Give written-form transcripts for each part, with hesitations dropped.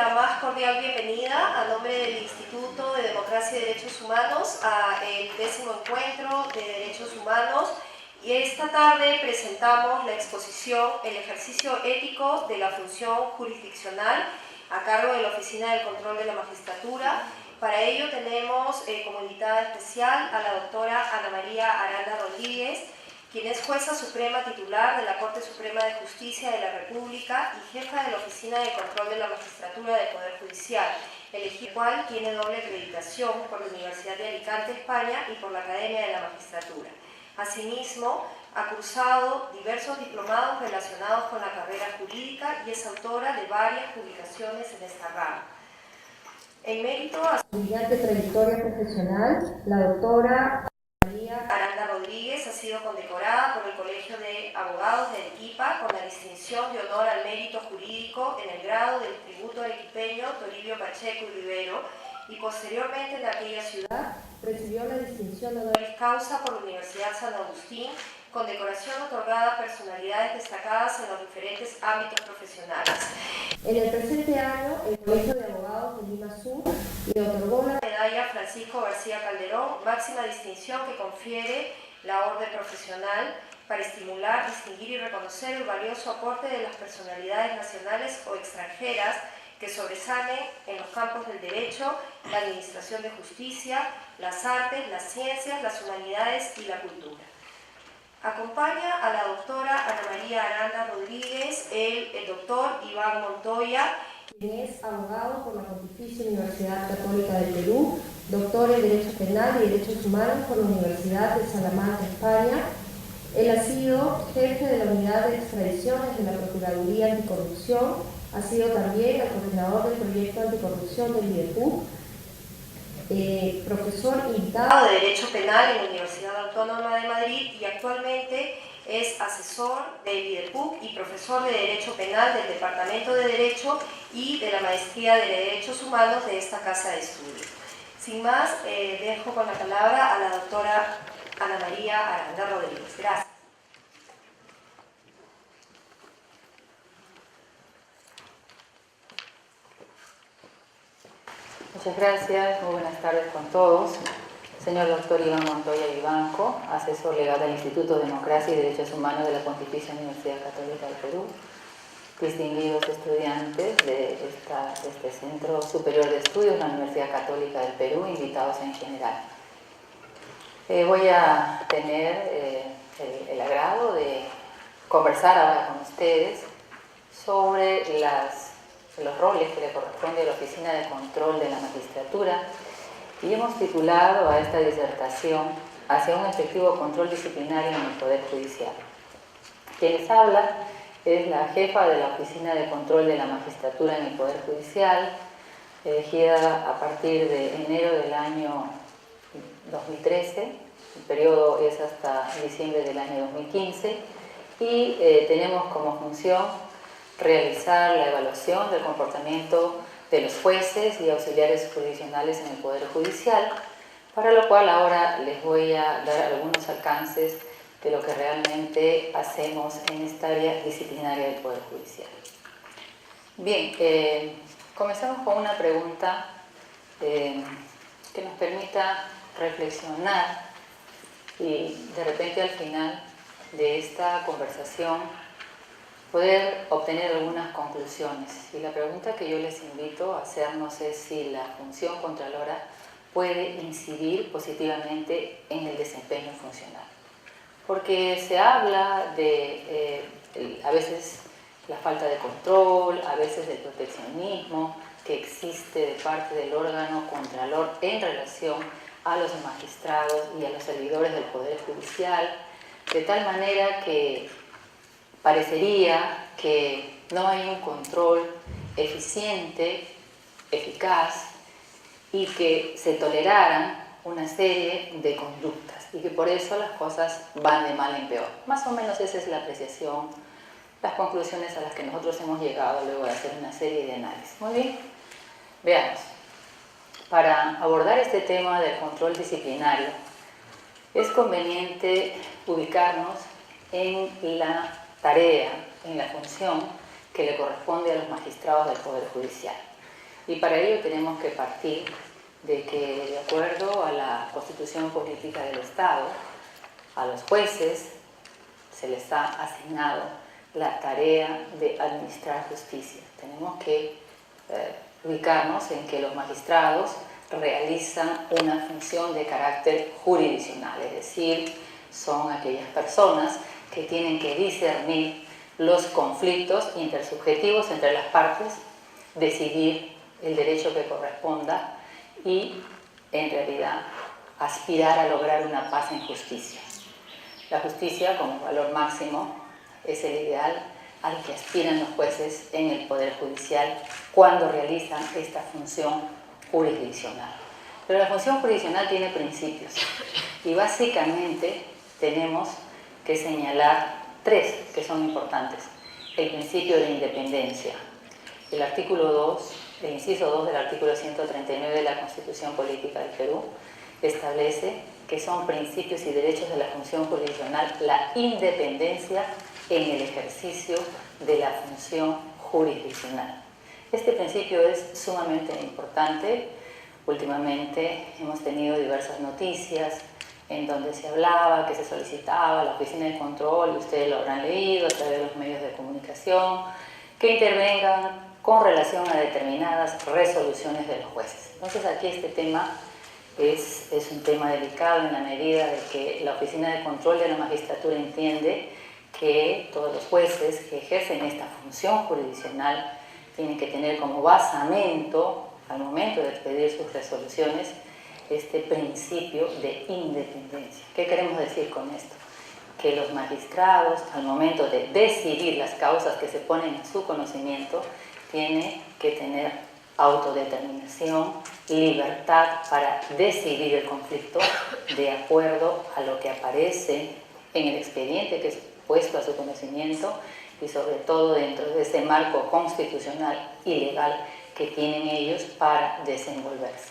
la más cordial bienvenida a nombre del Instituto de Democracia y Derechos Humanos a el 10º Encuentro de Derechos Humanos, y esta tarde presentamos la exposición El ejercicio ético de la función jurisdiccional a cargo de la Oficina del Control de la Magistratura. Para ello tenemos como invitada especial a la doctora Ana María Aranda Rodríguez, quien es jueza suprema titular de la Corte Suprema de Justicia de la República y jefa de la Oficina de Control de la Magistratura del Poder Judicial, el cual tiene doble acreditación por la Universidad de Alicante, España, y por la Academia de la Magistratura. Asimismo, ha cursado diversos diplomados relacionados con la carrera jurídica y es autora de varias publicaciones en esta rama. En mérito a su brillante trayectoria profesional, la doctora Aranda Rodríguez ha sido condecorada por el Colegio de Abogados de Arequipa con la distinción de honor al mérito jurídico en el grado del tributo arequipeño Toribio Pacheco y Rivero, y posteriormente en aquella ciudad recibió la distinción de honoris causa por la Universidad San Agustín, condecoración otorgada a personalidades destacadas en los diferentes ámbitos profesionales. En el presente año, el Colegio de Abogados de Lima Sur le otorgó la medalla Francisco García Calderón, máxima distinción que confiere la orden profesional para estimular, distinguir y reconocer el valioso aporte de las personalidades nacionales o extranjeras que sobresalen en los campos del derecho, la administración de justicia, las artes, las ciencias, las humanidades y la cultura. Acompaña a la doctora Ana María Aranda Rodríguez el doctor Iván Montoya, quien es abogado por la Pontificia Universidad Católica del Perú, doctor en Derecho Penal y Derechos Humanos por la Universidad de Salamanca, España. Él ha sido jefe de la Unidad de Extradiciones de la Procuraduría Anticorrupción, ha sido también el coordinador del proyecto anticorrupción del IDEPUC, profesor invitado de Derecho Penal en la Universidad Autónoma de Madrid y actualmente es asesor del IDEPUC y profesor de Derecho Penal del Departamento de Derecho y de la Maestría de Derechos Humanos de esta Casa de Estudios. Sin más, dejo con la palabra a la doctora Ana María Aranda Rodríguez. Gracias. Muchas gracias, muy buenas tardes con todos. Señor doctor Iván Montoya Vivanco, asesor legal del Instituto de Democracia y Derechos Humanos de la Pontificia Universidad Católica del Perú, distinguidos estudiantes de este Centro Superior de Estudios, la Universidad Católica del Perú, invitados en general. Voy a tener el agrado de conversar ahora con ustedes sobre los roles que le corresponde a la Oficina de Control de la Magistratura, y hemos titulado a esta disertación Hacia un efectivo control disciplinario en el Poder Judicial. Quien les habla es la jefa de la Oficina de Control de la Magistratura en el Poder Judicial, elegida a partir de enero del año 2013, el periodo es hasta diciembre del año 2015, y tenemos como función realizar la evaluación del comportamiento de los jueces y auxiliares jurisdiccionales en el Poder Judicial, para lo cual ahora les voy a dar algunos alcances de lo que realmente hacemos en esta área disciplinaria del Poder Judicial. Bien, comencemos con una pregunta que nos permita reflexionar y de repente al final de esta conversación poder obtener algunas conclusiones. Y la pregunta que yo les invito a hacernos es si la función contralora puede incidir positivamente en el desempeño funcional. Porque se habla de, a veces, la falta de control, a veces del proteccionismo que existe de parte del órgano contralor en relación a los magistrados y a los servidores del Poder Judicial, de tal manera que parecería que no hay un control eficiente, eficaz, y que se toleraran una serie de conductas y que por eso las cosas van de mal en peor. Más o menos esa es la apreciación, las conclusiones a las que nosotros hemos llegado luego de hacer una serie de análisis. Muy bien, veamos. Para abordar este tema del control disciplinario, es conveniente ubicarnos en la tarea, en la función que le corresponde a los magistrados del Poder Judicial. Y para ello tenemos que partir de que, de acuerdo a la Constitución Política del Estado, a los jueces se les ha asignado la tarea de administrar justicia. Tenemos que ubicarnos en que los magistrados realizan una función de carácter jurisdiccional, es decir, son aquellas personas que tienen que discernir los conflictos intersubjetivos entre las partes, decidir el derecho que corresponda y, en realidad, aspirar a lograr una paz en justicia. La justicia, como valor máximo, es el ideal al que aspiran los jueces en el Poder Judicial cuando realizan esta función jurisdiccional. Pero la función jurisdiccional tiene principios y básicamente tenemos que señalar tres que son importantes. El principio de independencia. El artículo 2, el inciso 2 del artículo 139 de la Constitución Política del Perú establece que son principios y derechos de la función jurisdiccional la independencia en el ejercicio de la función jurisdiccional. Este principio es sumamente importante. Últimamente hemos tenido diversas noticias en donde se hablaba, que se solicitaba a la Oficina de Control, y ustedes lo habrán leído a través de los medios de comunicación, que intervengan con relación a determinadas resoluciones de los jueces. Entonces aquí este tema es un tema delicado en la medida de que la Oficina de Control de la Magistratura entiende que todos los jueces que ejercen esta función jurisdiccional tienen que tener como basamento, al momento de expedir sus resoluciones, este principio de independencia. ¿Qué queremos decir con esto? Que los magistrados, al momento de decidir las causas que se ponen en su conocimiento, tienen que tener autodeterminación, libertad para decidir el conflicto de acuerdo a lo que aparece en el expediente que es puesto a su conocimiento y sobre todo dentro de ese marco constitucional y legal que tienen ellos para desenvolverse.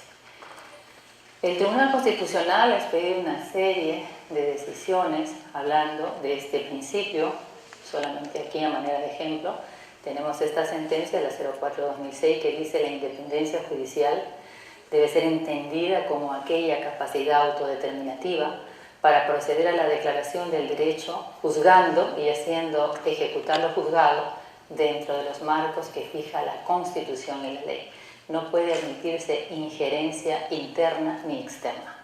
El Tribunal Constitucional ha expedido una serie de decisiones hablando de este principio. Solamente aquí a manera de ejemplo tenemos esta sentencia, la 04/2006, que dice: la independencia judicial debe ser entendida como aquella capacidad autodeterminativa para proceder a la declaración del derecho, juzgando y haciendo ejecutar lo juzgado dentro de los marcos que fija la Constitución y la ley. No puede admitirse injerencia interna ni externa.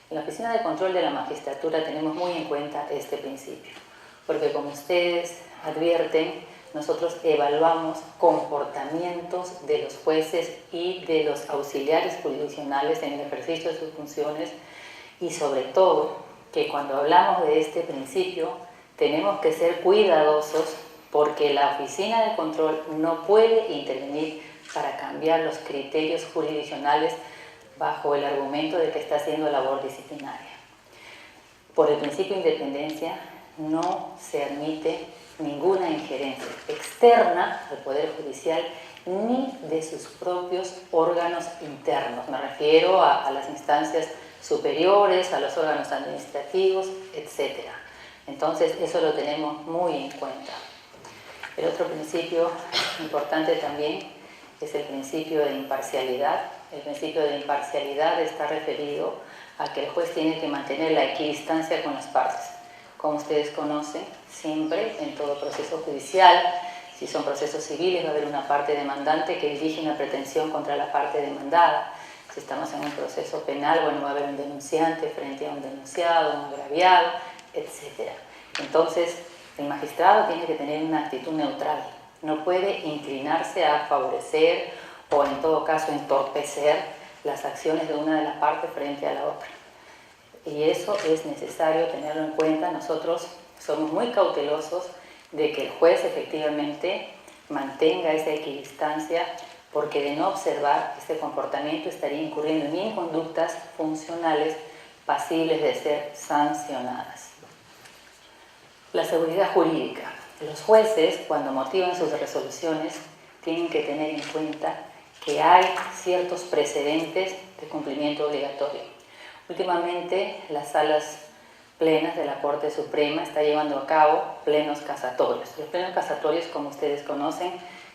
En la Oficina de Control de la Magistratura tenemos muy en cuenta este principio, porque como ustedes advierten, nosotros evaluamos comportamientos de los jueces y de los auxiliares jurisdiccionales en el ejercicio de sus funciones y sobre todo que cuando hablamos de este principio tenemos que ser cuidadosos porque la Oficina de Control no puede intervenir para cambiar los criterios jurisdiccionales bajo el argumento de que está haciendo labor disciplinaria. Por el principio de independencia no se admite ninguna injerencia externa al Poder Judicial ni de sus propios órganos internos. Me refiero a las instancias superiores, a los órganos administrativos, etc. Entonces, eso lo tenemos muy en cuenta. El otro principio importante también es el principio de imparcialidad. El principio de imparcialidad está referido a que el juez tiene que mantener la equidistancia con las partes. Como ustedes conocen, siempre en todo proceso judicial, si son procesos civiles, va a haber una parte demandante que dirige una pretensión contra la parte demandada. Si estamos en un proceso penal, bueno, va a haber un denunciante frente a un denunciado, un agraviado, etc. Entonces, el magistrado tiene que tener una actitud neutral. No puede inclinarse a favorecer o, en todo caso, entorpecer las acciones de una de las partes frente a la otra. Y eso es necesario tenerlo en cuenta. Nosotros somos muy cautelosos de que el juez efectivamente mantenga esa equidistancia, porque de no observar este comportamiento estaría incurriendo en inconductas funcionales pasibles de ser sancionadas. La seguridad jurídica. Los jueces, cuando motivan sus resoluciones, tienen que tener en cuenta que hay ciertos precedentes de cumplimiento obligatorio. Últimamente, las salas plenas de la Corte Suprema está llevando a cabo plenos casatorios. Los plenos casatorios, como ustedes conocen,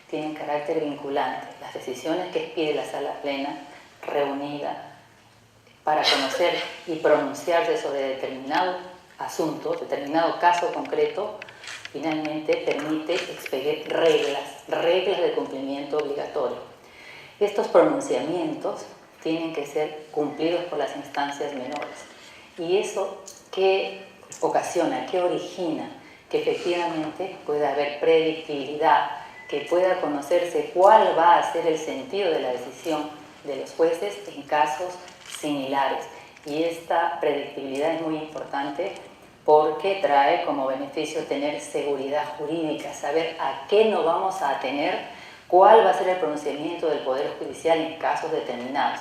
tienen carácter vinculante. Las decisiones que expide la sala plena reunida para conocer y pronunciarse sobre determinado asunto, determinado caso concreto, finalmente permite expedir reglas de cumplimiento obligatorio. Estos pronunciamientos tienen que ser cumplidos por las instancias menores. ¿Y eso qué ocasiona, qué origina? Que efectivamente pueda haber predictibilidad, que pueda conocerse cuál va a ser el sentido de la decisión de los jueces en casos similares. Y esta predictibilidad es muy importante porque trae como beneficio tener seguridad jurídica, saber a qué nos vamos a atener, cuál va a ser el pronunciamiento del Poder Judicial en casos determinados.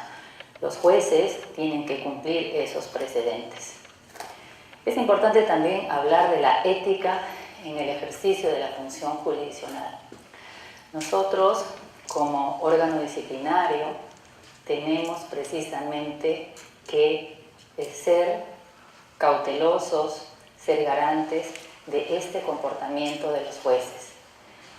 Los jueces tienen que cumplir esos precedentes. Es importante también hablar de la ética en el ejercicio de la función jurisdiccional. Nosotros, como órgano disciplinario, tenemos precisamente que ser cautelosos, ser garantes de este comportamiento de los jueces.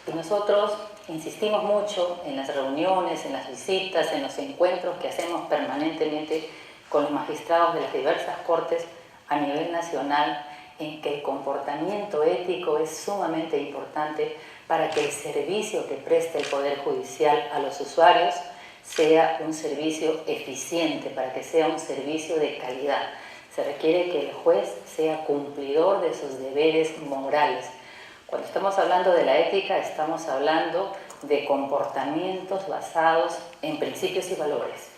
Y nosotros insistimos mucho en las reuniones, en las visitas, en los encuentros que hacemos permanentemente con los magistrados de las diversas cortes a nivel nacional, en que el comportamiento ético es sumamente importante para que el servicio que preste el Poder Judicial a los usuarios sea un servicio eficiente, para que sea un servicio de calidad. Se requiere que el juez sea cumplidor de sus deberes morales. Cuando estamos hablando de la ética, estamos hablando de comportamientos basados en principios y valores.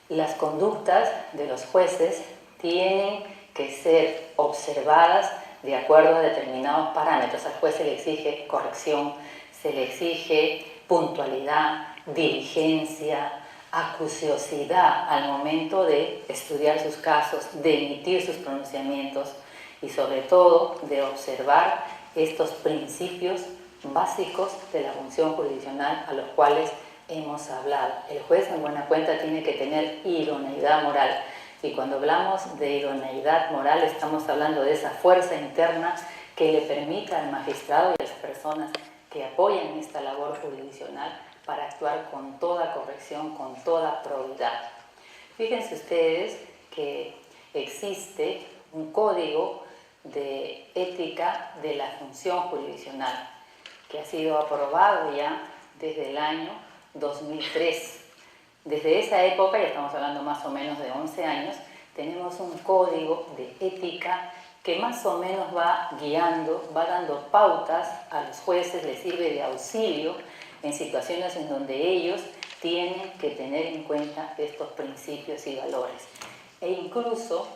Las conductas de los jueces tienen que ser observadas de acuerdo a determinados parámetros. Al juez se le exige corrección, se le exige puntualidad, diligencia, acuciosidad al momento de estudiar sus casos, de emitir sus pronunciamientos y sobre todo de observar estos principios básicos de la función jurisdiccional a los cuales hemos hablado. El juez en buena cuenta tiene que tener idoneidad moral. Y cuando hablamos de idoneidad moral estamos hablando de esa fuerza interna que le permita al magistrado y a las personas que apoyan esta labor jurisdiccional para actuar con toda corrección, con toda probidad. Fíjense ustedes que existe un código de ética de la función jurisdiccional que ha sido aprobado ya desde el año 2003. Desde esa época, ya estamos hablando más o menos de 11 años, tenemos un código de ética que más o menos va guiando, va dando pautas a los jueces, les sirve de auxilio en situaciones en donde ellos tienen que tener en cuenta estos principios y valores. E incluso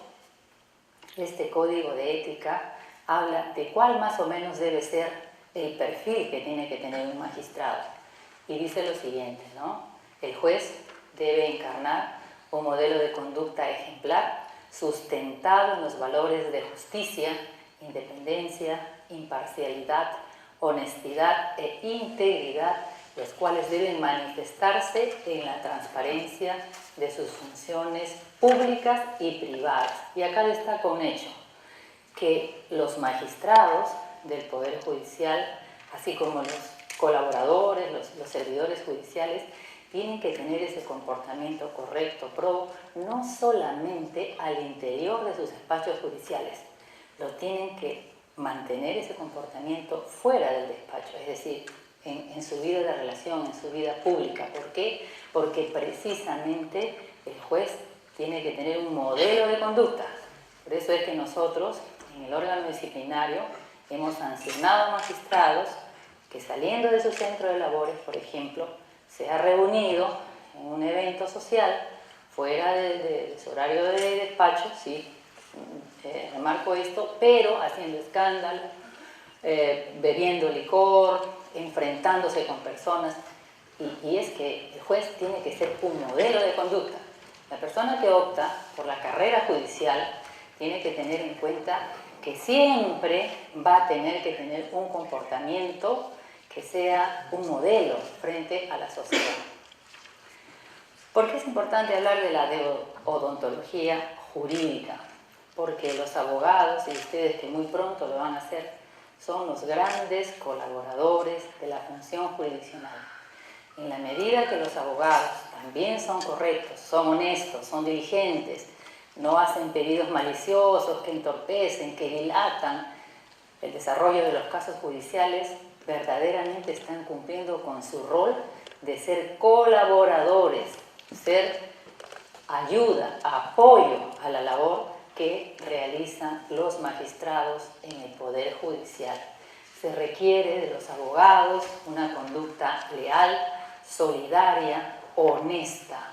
este código de ética habla de cuál más o menos debe ser el perfil que tiene que tener un magistrado. Y dice lo siguiente, ¿no? El juez debe encarnar un modelo de conducta ejemplar sustentado en los valores de justicia, independencia, imparcialidad, honestidad e integridad, los cuales deben manifestarse en la transparencia de sus funciones públicas y privadas. Y acá destaca un hecho, que los magistrados del Poder Judicial, así como los colaboradores, los servidores judiciales, tienen que tener ese comportamiento correcto, probo, no solamente al interior de sus despachos judiciales, lo tienen que mantener ese comportamiento fuera del despacho, es decir, en su vida de relación, en su vida pública. ¿Por qué? Porque precisamente el juez tiene que tener un modelo de conducta. Por eso es que nosotros, en el órgano disciplinario, hemos sancionado a magistrados que saliendo de su centro de labores, por ejemplo, se ha reunido en un evento social fuera de su horario de despacho, sí, remarco esto, pero haciendo escándalo, bebiendo licor, enfrentándose con personas, y es que el juez tiene que ser un modelo de conducta. La persona que opta por la carrera judicial tiene que tener en cuenta que siempre va a tener que tener un comportamiento que sea un modelo frente a la sociedad. ¿Por qué es importante hablar de la deodontología jurídica? Porque los abogados, y ustedes que muy pronto lo van a hacer, son los grandes colaboradores de la función jurisdiccional. En la medida que los abogados también son correctos, son honestos, son diligentes, no hacen pedidos maliciosos que entorpecen, que dilatan el desarrollo de los casos judiciales, verdaderamente están cumpliendo con su rol de ser colaboradores, ser ayuda, apoyo a la labor que realizan los magistrados en el Poder Judicial. Se requiere de los abogados una conducta leal, solidaria, honesta.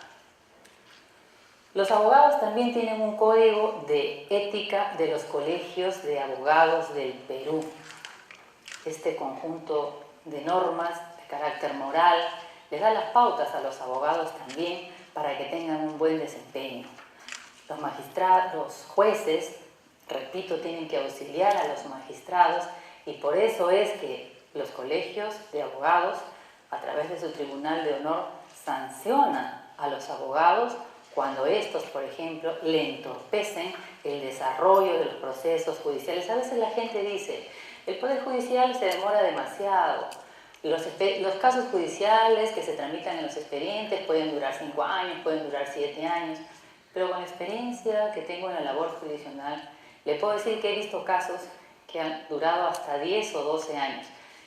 Los abogados también tienen un código de ética de los colegios de abogados del Perú. Este conjunto de normas de carácter moral les da las pautas a los abogados también para que tengan un buen desempeño. Los magistrados, los jueces, repito, tienen que auxiliar a los magistrados y por eso es que los colegios de abogados, a través de su Tribunal de Honor, sancionan a los abogados cuando estos, por ejemplo, le entorpecen el desarrollo de los procesos judiciales. A veces la gente dice, el Poder Judicial se demora demasiado, los casos judiciales que se tramitan en los expedientes pueden durar 5 años, pueden durar 7 años, pero con la experiencia que tengo en la labor jurisdiccional, le puedo decir que he visto casos que han durado hasta 10 o 12 años.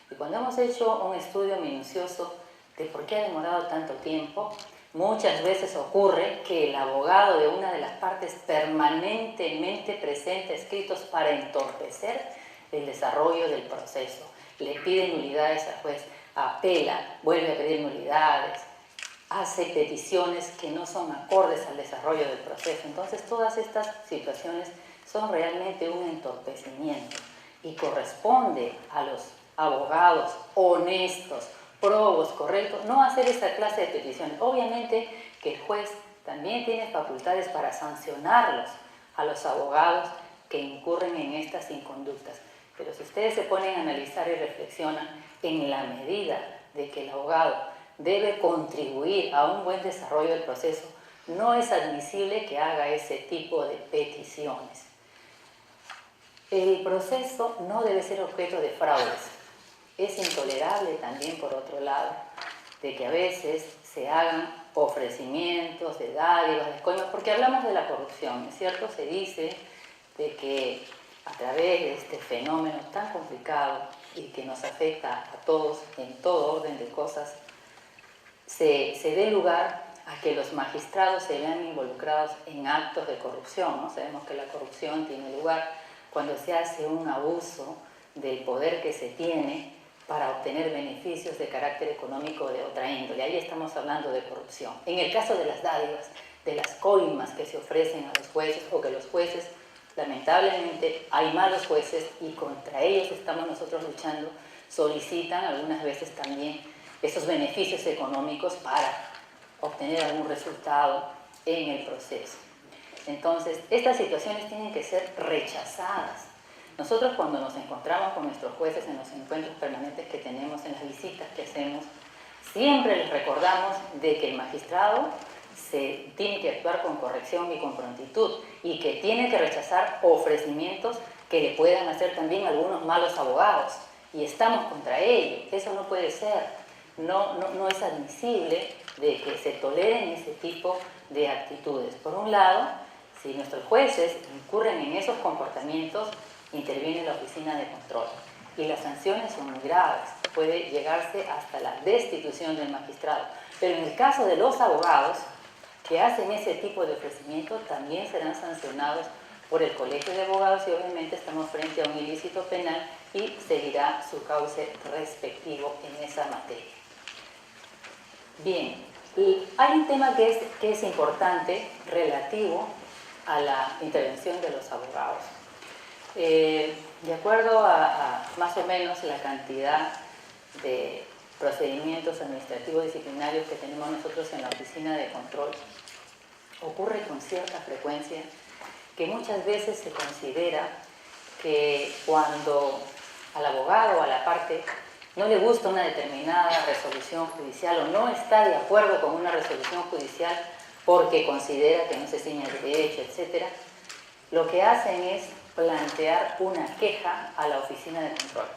Y cuando hemos hecho un estudio minucioso de por qué ha demorado tanto tiempo, muchas veces ocurre que el abogado de una de las partes permanentemente presenta escritos para entorpecer el desarrollo del proceso. Le pide nulidades al juez, apela, vuelve a pedir nulidades, hace peticiones que no son acordes al desarrollo del proceso. Entonces todas estas situaciones son realmente un entorpecimiento y corresponde a los abogados honestos, probos, correctos, no hacer esta clase de peticiones. Obviamente que el juez también tiene facultades para sancionarlos a los abogados que incurren en estas inconductas. Pero si ustedes se ponen a analizar y reflexionan, en la medida de que el abogado debe contribuir a un buen desarrollo del proceso, no es admisible que haga ese tipo de peticiones. El proceso no debe ser objeto de fraudes. Es intolerable también, por otro lado, de que a veces se hagan ofrecimientos de dádivas, de coimas, porque hablamos de la corrupción, ¿es cierto? Se dice de que a través de este fenómeno tan complicado y que nos afecta a todos en todo orden de cosas, se dé lugar a que los magistrados se vean involucrados en actos de corrupción, ¿no? Sabemos que la corrupción tiene lugar cuando se hace un abuso del poder que se tiene para obtener beneficios de carácter económico de otra índole. Ahí estamos hablando de corrupción. En el caso de las dádivas, de las coimas que se ofrecen a los jueces o que los jueces, lamentablemente, hay malos jueces y contra ellos estamos nosotros luchando, solicitan algunas veces también esos beneficios económicos para obtener algún resultado en el proceso. Entonces, estas situaciones tienen que ser rechazadas. Nosotros cuando nos encontramos con nuestros jueces en los encuentros permanentes que tenemos, en las visitas que hacemos, siempre les recordamos de que el magistrado se tiene que actuar con corrección y con prontitud y que tiene que rechazar ofrecimientos que le puedan hacer también algunos malos abogados. Y estamos contra ello. Eso no puede ser. No es admisible de que se toleren ese tipo de actitudes. Por un lado, si nuestros jueces incurren en esos comportamientos, interviene la oficina de control y las sanciones son muy graves, puede llegarse hasta la destitución del magistrado. Pero en el caso de los abogados que hacen ese tipo de ofrecimiento, también serán sancionados por el Colegio de Abogados y obviamente estamos frente a un ilícito penal y seguirá su cauce respectivo en esa materia. Bien, hay un tema que es importante relativo a la intervención de los abogados. De acuerdo a más o menos la cantidad de procedimientos administrativos disciplinarios que tenemos nosotros en la oficina de control, ocurre con cierta frecuencia que muchas veces se considera que cuando al abogado o a la parte no le gusta una determinada resolución judicial o no está de acuerdo con una resolución judicial porque considera que no se ciñe el derecho, etc., lo que hacen es plantear una queja a la oficina de control.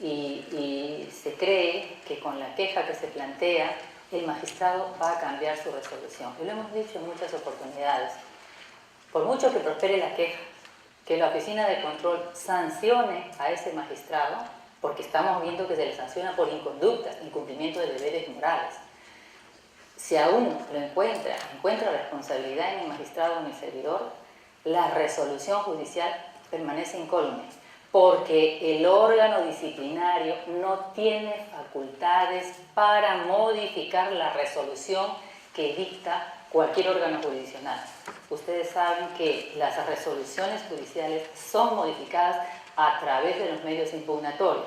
y se cree que con la queja que se plantea el magistrado va a cambiar su resolución. Y lo hemos dicho en muchas oportunidades. Por mucho que prospere la queja, que la oficina de control sancione a ese magistrado, porque estamos viendo que se le sanciona por inconductas, incumplimiento de deberes morales. Si aún lo encuentra responsabilidad en el magistrado o en el servidor, la resolución judicial permanece incólume, porque el órgano disciplinario no tiene facultades para modificar la resolución que dicta cualquier órgano jurisdiccional. Ustedes saben que las resoluciones judiciales son modificadas a través de los medios impugnatorios.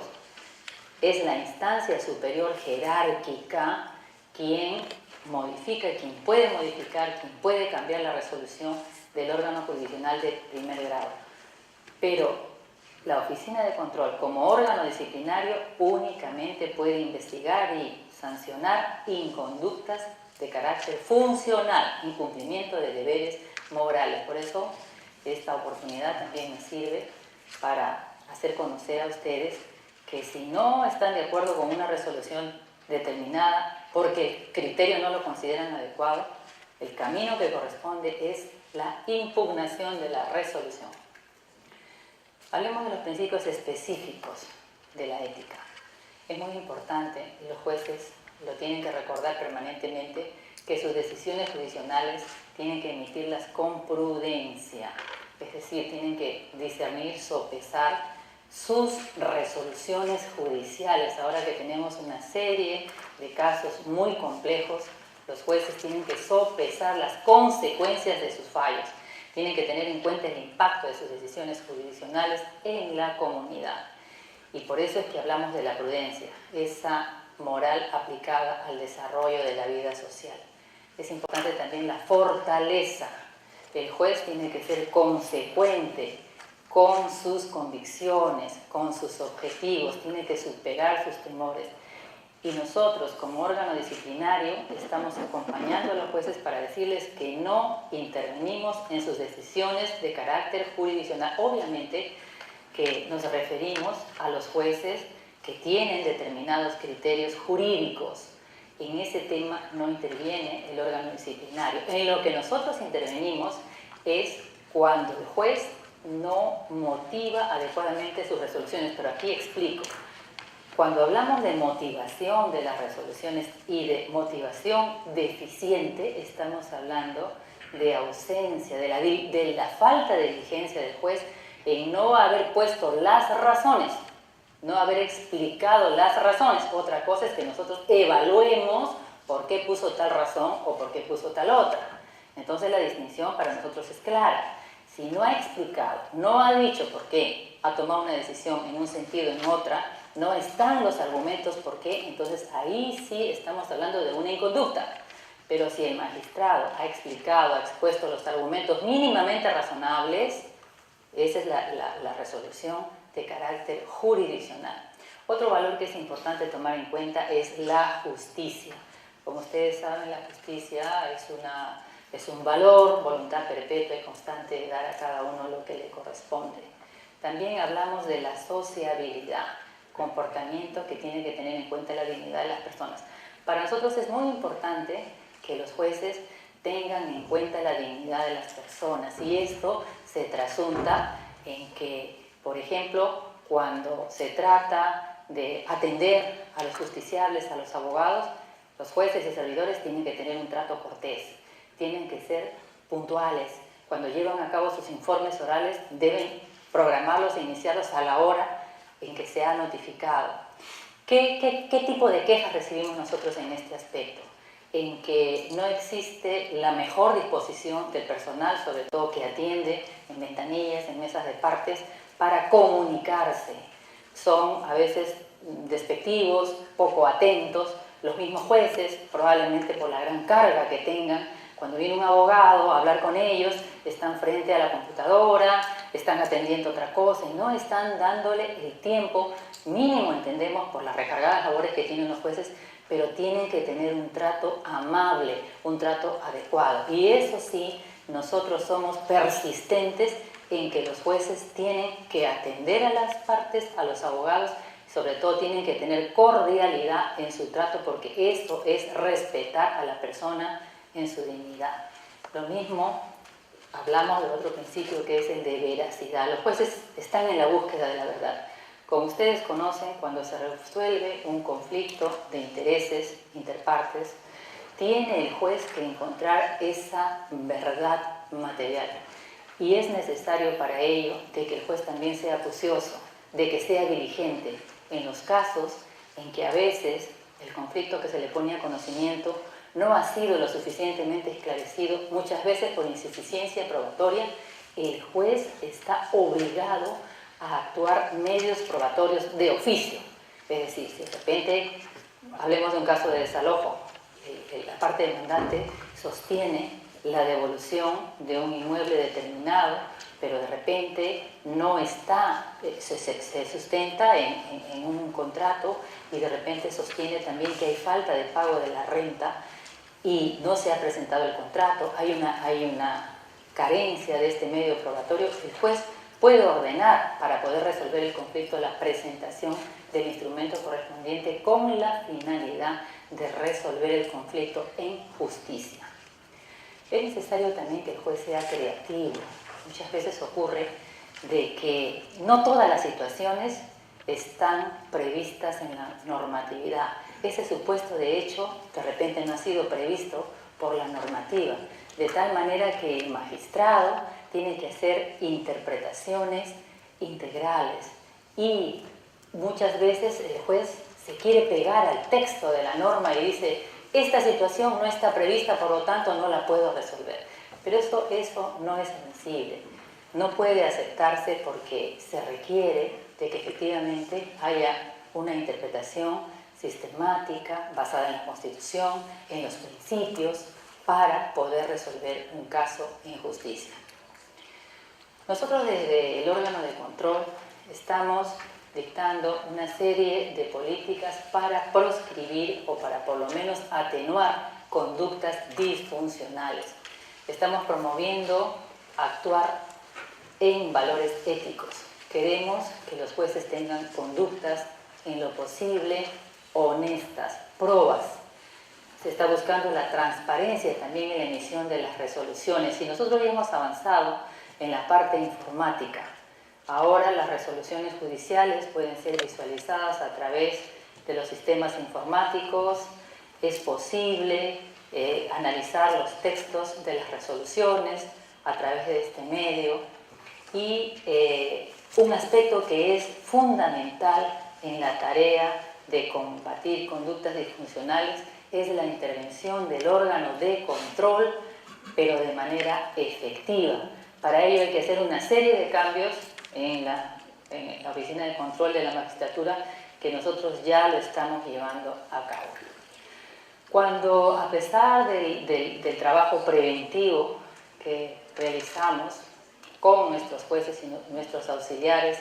Es la instancia superior jerárquica quien modifica, quien puede modificar, quien puede cambiar la resolución del órgano jurisdiccional de primer grado. Pero la oficina de control, como órgano disciplinario, únicamente puede investigar y sancionar inconductas de carácter funcional, incumplimiento de deberes morales. Por eso, esta oportunidad también me sirve para hacer conocer a ustedes que si no están de acuerdo con una resolución determinada, porque el criterio no lo consideran adecuado, el camino que corresponde es la impugnación de la resolución. Hablemos de los principios específicos de la ética. Es muy importante, y los jueces lo tienen que recordar permanentemente, que sus decisiones jurisdiccionales tienen que emitirlas con prudencia, es decir, tienen que discernir, sopesar sus resoluciones judiciales. Ahora que tenemos una serie de casos muy complejos, los jueces tienen que sopesar las consecuencias de sus fallos, tienen que tener en cuenta el impacto de sus decisiones jurisdiccionales en la comunidad. Y por eso es que hablamos de la prudencia, esa moral aplicada al desarrollo de la vida social. Es importante también la fortaleza. El juez tiene que ser consecuente con sus convicciones, con sus objetivos, tiene que superar sus temores. Y nosotros, como órgano disciplinario, estamos acompañando a los jueces para decirles que no intervenimos en sus decisiones de carácter jurisdiccional. Obviamente que nos referimos a los jueces que tienen determinados criterios jurídicos. En ese tema no interviene el órgano disciplinario. En lo que nosotros intervenimos es cuando el juez no motiva adecuadamente sus resoluciones, pero aquí explico. Cuando hablamos de motivación de las resoluciones y de motivación deficiente, estamos hablando de ausencia, de la falta de diligencia del juez en no haber puesto las razones, no haber explicado las razones. Otra cosa es que nosotros evaluemos por qué puso tal razón o por qué puso tal otra. Entonces la distinción para nosotros es clara. Si no ha explicado, no ha dicho por qué ha tomado una decisión en un sentido o en otra, no están los argumentos por qué, entonces ahí sí estamos hablando de una inconducta. Pero si el magistrado ha explicado, ha expuesto los argumentos mínimamente razonables, esa es la resolución de carácter jurisdiccional. Otro valor que es importante tomar en cuenta es la justicia. Como ustedes saben, la justicia es un valor, voluntad perpetua y constante de dar a cada uno lo que le corresponde. También hablamos de la sociabilidad, comportamiento que tiene que tener en cuenta la dignidad de las personas. Para nosotros es muy importante que los jueces tengan en cuenta la dignidad de las personas, y esto se trasunta en que, por ejemplo, cuando se trata de atender a los justiciables, a los abogados, los jueces y servidores tienen que tener un trato cortés, tienen que ser puntuales. Cuando llevan a cabo sus informes orales, deben programarlos e iniciarlos a la hora en que se ha notificado. ¿Qué tipo de quejas recibimos nosotros en este aspecto? En que no existe la mejor disposición del personal, sobre todo que atiende en ventanillas, en mesas de partes, para comunicarse. Son a veces despectivos, poco atentos. Los mismos jueces, probablemente por la gran carga que tengan, cuando viene un abogado a hablar con ellos, están frente a la computadora, están atendiendo otra cosa y no están dándole el tiempo mínimo, entendemos, por las recargadas labores que tienen los jueces, pero tienen que tener un trato amable, un trato adecuado. Y eso sí, nosotros somos persistentes en que los jueces tienen que atender a las partes, a los abogados, Sobre todo tienen que tener cordialidad en su trato, porque eso es respetar a la persona en su dignidad. Lo mismo, hablamos del otro principio, que es el de veracidad. Los jueces están en la búsqueda de la verdad. Como ustedes conocen, cuando se resuelve un conflicto de intereses interpartes, tiene el juez que encontrar esa verdad material. Y es necesario para ello de que el juez también sea acucioso, de que sea diligente en los casos en que a veces el conflicto que se le pone a conocimiento no ha sido lo suficientemente esclarecido, muchas veces por insuficiencia probatoria. El juez está obligado a actuar medios probatorios de oficio. Es decir, si de repente, hablemos de un caso de desalojo, la parte demandante sostiene la devolución de un inmueble determinado, pero de repente no está, se sustenta en un contrato, y de repente sostiene también que hay falta de pago de la renta y no se ha presentado el contrato, hay una carencia de este medio probatorio. El juez puede ordenar, para poder resolver el conflicto, la presentación del instrumento correspondiente con la finalidad de resolver el conflicto en justicia. Es necesario también que el juez sea creativo. Muchas veces ocurre de que no todas las situaciones están previstas en la normatividad. Ese supuesto de hecho de repente no ha sido previsto por la normativa, de tal manera que el magistrado tiene que hacer interpretaciones integrales, y muchas veces el juez se quiere pegar al texto de la norma y dice: esta situación no está prevista, por lo tanto no la puedo resolver. Pero eso no es admisible, no puede aceptarse, porque se requiere de que efectivamente haya una interpretación sistemática, basada en la Constitución, en los principios, para poder resolver un caso en justicia. Nosotros desde el órgano de control estamos dictando una serie de políticas para proscribir, o para por lo menos atenuar, conductas disfuncionales. Estamos promoviendo actuar en valores éticos. Queremos que los jueces tengan conductas en lo posible honestas, probas. Se está buscando la transparencia también en la emisión de las resoluciones, y nosotros ya hemos avanzado en la parte informática. Ahora las resoluciones judiciales pueden ser visualizadas a través de los sistemas informáticos. Es posible analizar los textos de las resoluciones a través de este medio, y un aspecto que es fundamental en la tarea de combatir conductas disfuncionales es la intervención del órgano de control, pero de manera efectiva. Para ello hay que hacer una serie de cambios en la Oficina de Control de la Magistratura, que nosotros ya lo estamos llevando a cabo. Cuando, a pesar del trabajo preventivo que realizamos con nuestros jueces y nuestros auxiliares,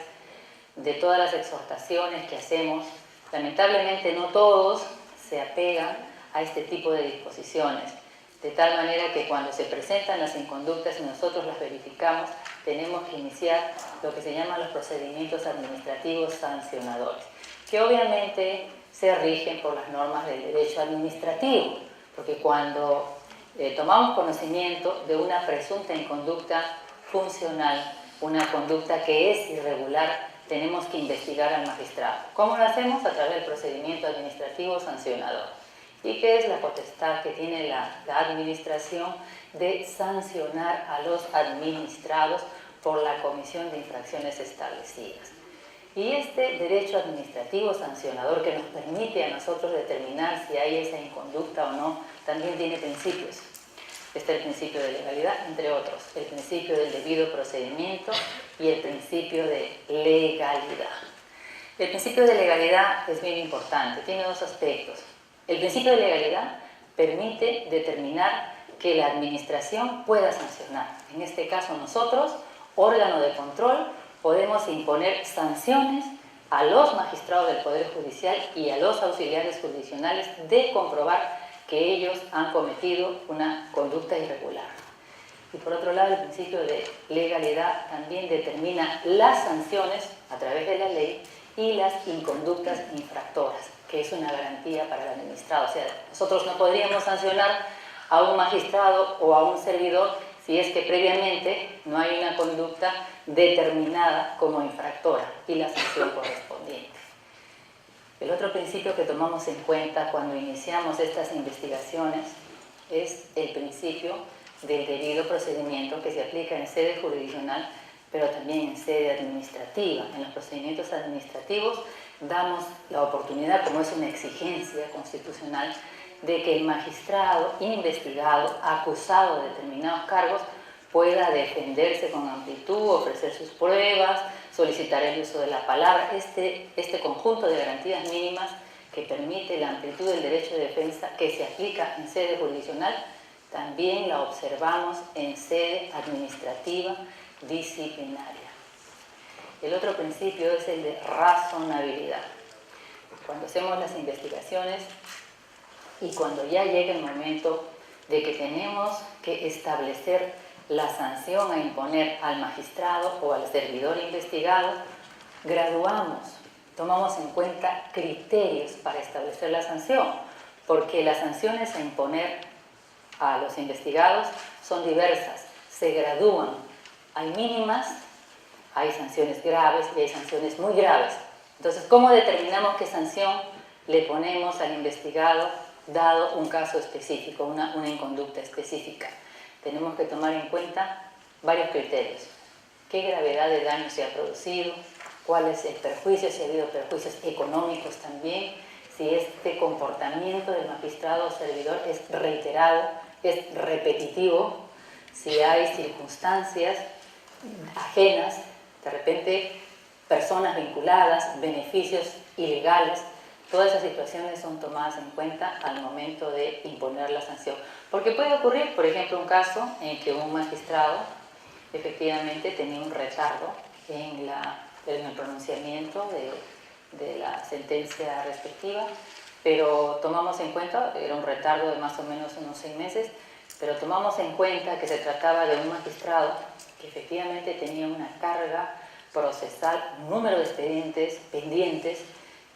de todas las exhortaciones que hacemos, lamentablemente no todos se apegan a este tipo de disposiciones, de tal manera que cuando se presentan las inconductas y nosotros las verificamos, tenemos que iniciar lo que se llaman los procedimientos administrativos sancionadores, que obviamente se rigen por las normas del derecho administrativo, porque cuando tomamos conocimiento de una presunta inconducta funcional, una conducta que es irregular, tenemos que investigar al magistrado. ¿Cómo lo hacemos? A través del procedimiento administrativo sancionador. ¿Y qué es la potestad que tiene la administración de sancionar a los administrados por la comisión de infracciones establecidas? Y este derecho administrativo sancionador, que nos permite a nosotros determinar si hay esa inconducta o no, también tiene principios. Está el principio de legalidad, entre otros, el principio del debido procedimiento y el principio de legalidad. El principio de legalidad es bien importante, tiene dos aspectos. El principio de legalidad permite determinar que la administración pueda sancionar. En este caso nosotros, órgano de control, podemos imponer sanciones a los magistrados del Poder Judicial y a los auxiliares jurisdiccionales de comprobar que ellos han cometido una conducta irregular. Y por otro lado, el principio de legalidad también determina las sanciones a través de la ley, y las inconductas infractoras, que es una garantía para el administrado. O sea, nosotros no podríamos sancionar a un magistrado o a un servidor si es que previamente no hay una conducta determinada como infractora y la sanción correspondiente. El otro principio que tomamos en cuenta cuando iniciamos estas investigaciones es el principio del debido procedimiento que se aplica en sede jurisdiccional, pero también en sede administrativa. En los procedimientos administrativos damos la oportunidad, como es una exigencia constitucional, de que el magistrado investigado, acusado de determinados cargos, pueda defenderse con amplitud, ofrecer sus pruebas, solicitar el uso de la palabra. Este conjunto de garantías mínimas que permite la amplitud del derecho de defensa que se aplica en sede jurisdiccional, también la observamos en sede administrativa disciplinaria. El otro principio es el de razonabilidad. Cuando hacemos las investigaciones y cuando ya llega el momento de que tenemos que establecer la sanción a imponer al magistrado o al servidor investigado, graduamos, tomamos en cuenta criterios para establecer la sanción, porque las sanciones a imponer a los investigados son diversas, se gradúan. Hay mínimas, hay sanciones graves y hay sanciones muy graves. Entonces, ¿cómo determinamos qué sanción le ponemos al investigado dado un caso específico, una inconducta específica? Tenemos que tomar en cuenta varios criterios. ¿Qué gravedad de daño se ha producido? ¿Cuál es el perjuicio? Si ha habido perjuicios económicos también. Si este comportamiento del magistrado o servidor es reiterado, es repetitivo. Si hay circunstancias ajenas, de repente personas vinculadas, beneficios ilegales. Todas esas situaciones son tomadas en cuenta al momento de imponer la sanción. Porque puede ocurrir, por ejemplo, un caso en que un magistrado efectivamente tenía un retardo en el pronunciamiento de la sentencia respectiva, pero tomamos en cuenta, era un retardo de más o menos unos 6 meses, pero tomamos en cuenta que se trataba de un magistrado que efectivamente tenía una carga procesal, un número de expedientes pendientes